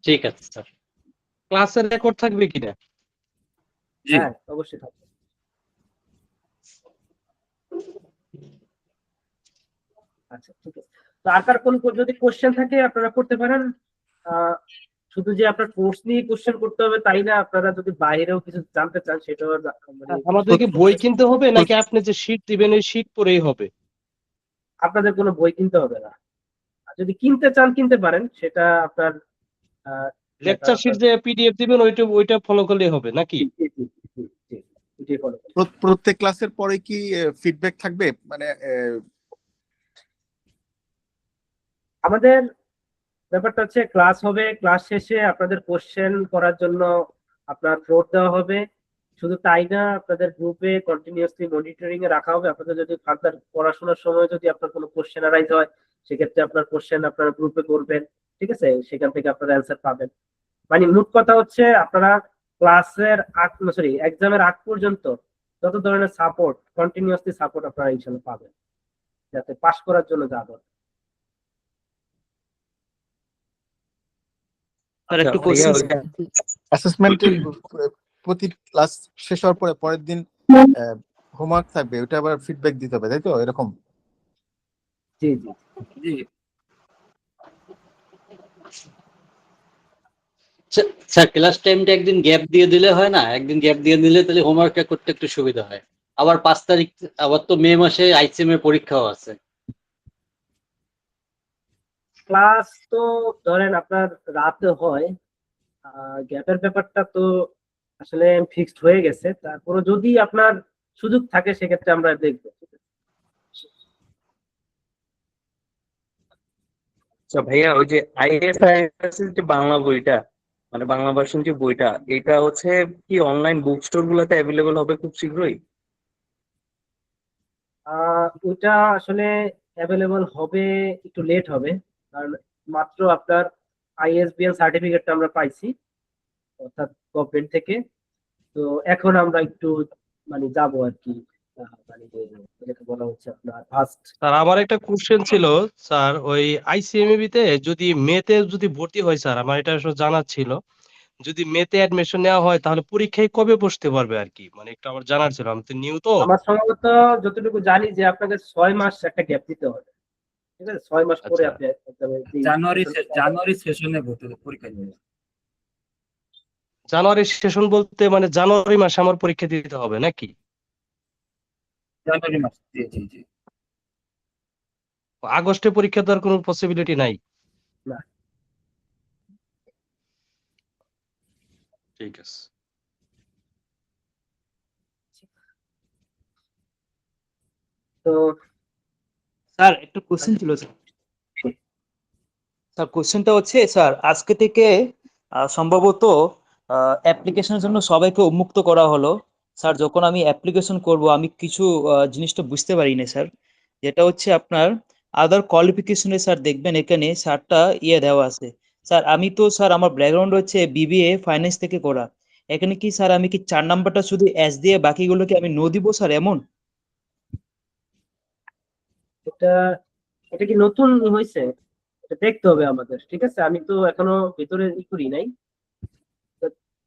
ঠিক আছে স্যার। ক্লাসের রেকর্ড থাকবে কিনা? জি হ্যাঁ, অবশ্যই থাকবে। আচ্ছা, ঠিক আছে। তো আর কার কোন যদি কোশ্চেন থাকে আপনারা করতে পারেন। আহ, শুধু যে আপনার কোর্স নিয়ে কোশ্চেন করতে হবে তাই না, আপনারা যদি বাইরেও কিছু জানতে চান সেটাও মানে আমাদের কি বই কিনতে হবে নাকি আপনি যে শীট দিবেন ওই শীট পড়েই হবে? আপনাদের কোনো বই কিনতে হবে না। আর যদি কিনতে চান কিনতে পারেন, সেটা আপনার লেকচার শীট যে পিডিএফ দিবেন ওইটা ফলো করলেই হবে নাকি? প্রত্যেক ক্লাসের পরে কি ফিডব্যাক থাকবে? মানে আমাদের ব্যাপারটা হচ্ছে ক্লাস হবে, ক্লাস শেষে আপনাদের কোশ্চেন করার জন্য আপনার ফ্লোর দেওয়া হবে। শুধু তাই না, আপনাদের গ্রুপে কন্টিনিউয়াসলি মনিটরিং এ রাখা হবে। আপনাদের যদি ফার্দার পড়াশোনার সময় যদি আপনার কোনো কোশ্চেন অ্যারাইজ হয়, সেক্ষেত্রে আপনার কোশ্চেন আপনারা গ্রুপে করবেন, ঠিক আছে? সেখান থেকে আপনারা অ্যান্সার পাবেন। মানে মোট কথা হচ্ছে আপনারা ক্লাসের এক্সামের আগ পর্যন্ত যত ধরনের সাপোর্ট, কন্টিনিউয়াসলি সাপোর্ট আপনারা ইনশাআল্লাহ পাবেন, যাতে পাস করার জন্য যা দরকার। স্যার একটু ভাইয়া, কোশ্চেন অ্যাসেসমেন্টের প্রতি ক্লাস শেষ হওয়ার পরে পরের দিন হোমওয়ার্ক থাকবে, ওটা আবার ফিডব্যাক দিতে হবে, তাই তো? এরকম? জি জি জি স্যার ক্লাস টাইমটা একদিন গ্যাপ দিয়ে দিলে হয় না? একদিন গ্যাপ দিয়ে দিলে তাহলে হোমওয়ার্কটা করতে একটু সুবিধা হয়। আবার 5 তারিখ আবার তো মে মাসে আইসিএম এর পরীক্ষাও আছে। ক্লাস তো ধরেন আপনার রাতে হয়, গ্যাপের ব্যাপারটা তো আসলে ফিক্সড হয়ে গেছে। তারপরে যদি আপনার সুযোগ থাকে সেক্ষেত্রে আমরা দেখবো। আচ্ছা ভাইয়া, ওই যে আইএসআইএস যে বাংলা বইটা, মানে বাংলা ভার্সন যে বইটা, এটা হচ্ছে কি অনলাইন বুক স্টোর গুলোতে অ্যাভেলেবল হবে খুব শীঘ্রই? ওটা আসলে অ্যাভেলেবল হবে, একটু লেট হবে, কারণ মাত্র আপনার আইএসবিএন সার্টিফিকেটটা আমরা পাইছি, অর্থাৎ গভর্নমেন্ট থেকে। তো এখন আমরা একটু মানে যাবো আর কি, মানে যেটাকে বলা হচ্ছে আপনার ফার্স্ট। স্যার আমার একটা কোশ্চেন ছিল স্যার, ওই আইসিএমবি তে যদি মেতে যদি ভর্তি হয় স্যার, আমার এটা আসলে জানার ছিল, যদি মেতে অ্যাডমিশন নেওয়া হয় তাহলে পরীক্ষায় কবে বসতে পারবে আর কি, মানে একটু আমার জানার ছিল, আমি তো নিউ তো। আমার সম্ভবত যতটুকু জানি যে আপনাকে 6 মাস একটা গ্যাপ দিতে হবে, ঠিক আছে? 6 মাস পরে আচ্ছা, আপনি জানুয়ারি সেশনে ভর্তি পরীক্ষা দেবেন। জানুয়ারি সেশন বলতে মানে জানুয়ারি মাসে আমার পরীক্ষা দিতে হবে নাকি? জানুয়ারি মাস, জি জি জি। আগস্টে পরীক্ষা দেওয়ার কোনো পসিবিলিটি নাই? না। ঠিক আছে। তো স্যার একটু কোশ্চেন ছিল স্যার। স্যার কোশ্চেনটা হচ্ছে স্যার, আজকে থেকে সম্ভবত অ্যাপ্লিকেশনের জন্য সবাইকে উন্মুক্ত করা হলো। স্যার যখন আমি অ্যাপ্লিকেশন করব আমি কিছু জিনিসটা বুঝতে পারি না স্যার, যেটা হচ্ছে আপনার আদার কোয়ালিফিকেশনে স্যার দেখবেন এখানে স্যারটা দেওয়া আছে। স্যার আমি তো স্যার আমার ব্যাকগ্রাউন্ড হচ্ছে বিবিএ ফাইন্যান্স থেকে করা। এখানে কি স্যার আমি কি 4 নাম্বারটা শুধু এস দিয়ে বাকিগুলোকে আমি নো দিব স্যার, এমন? এটা এটা কি নতুন হয়েছে? এটা দেখতে হবে আমাদের, ঠিক আছে? আমি তো এখনো ভিতরে করি নাই, তো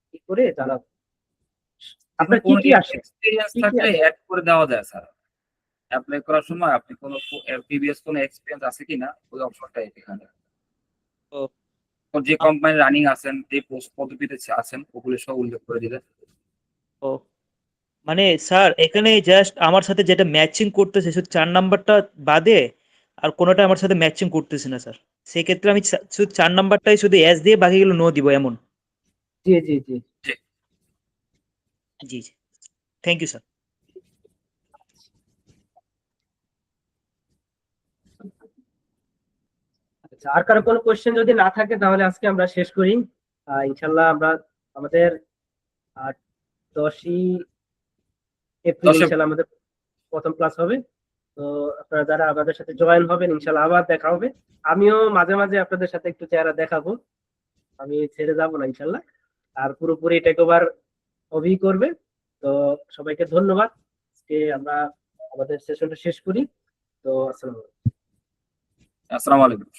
কি করে জানাবো। আপনার কি কি আসে? এক্সপেরিয়েন্স কি কি থাকলে আসে? অ্যাড করে দেওয়া যায় স্যার। অ্যাপ্লাই করার সময় আপনি কোনো প্রিভিয়াস কোনো এক্সপেরিয়েন্স আছে কিনা ওই অপশনটা এখানে। ও, তো যে কোম্পানি রানিং আছেন, যে পোস্ট পদবিতে আছেন, ওগুলো সব উল্লেখ করে দিলে। ও, মানে স্যার এখানে জাস্ট আমার সাথে যেটা ম্যাচিং করতেছে শুধু 4 নাম্বারটা বাদে আর কোনোটা আমার সাথে ম্যাচিং করতেছে না স্যার। সেক্ষেত্রে আমি শুধু 4 নাম্বারটাই শুধু এস দিয়ে বাকিগুলো নো দিব, এমন? জি জি জি। জি জি, থ্যাংক ইউ স্যার। আচ্ছা, আর কারো কোনো কোশ্চেন যদি না থাকে তাহলে আজকে আমরা শেষ করি। ইনশাল্লাহ আমরা আমাদের 10ই এপ্রিল ইনশাল্লাহ আমাদের প্রথম ক্লাস হবে। তো আপনারা যারা আমাদের সাথে জয়েন হবেন ইনশাল্লাহ আবার দেখা হবে। আমিও মাঝে মাঝে আপনাদের সাথে একটু চেহারা দেখাবো, আমি ছেড়ে যাবো না ইনশাল্লাহ। আর পুরোপুরি টেক ওভার অভি করবে। তো সবাইকে ধন্যবাদ। আজকে আমরা আমাদের সেশনটা শেষ করি। তো আসসালামু আলাইকুম। আসসালামু আলাইকুম।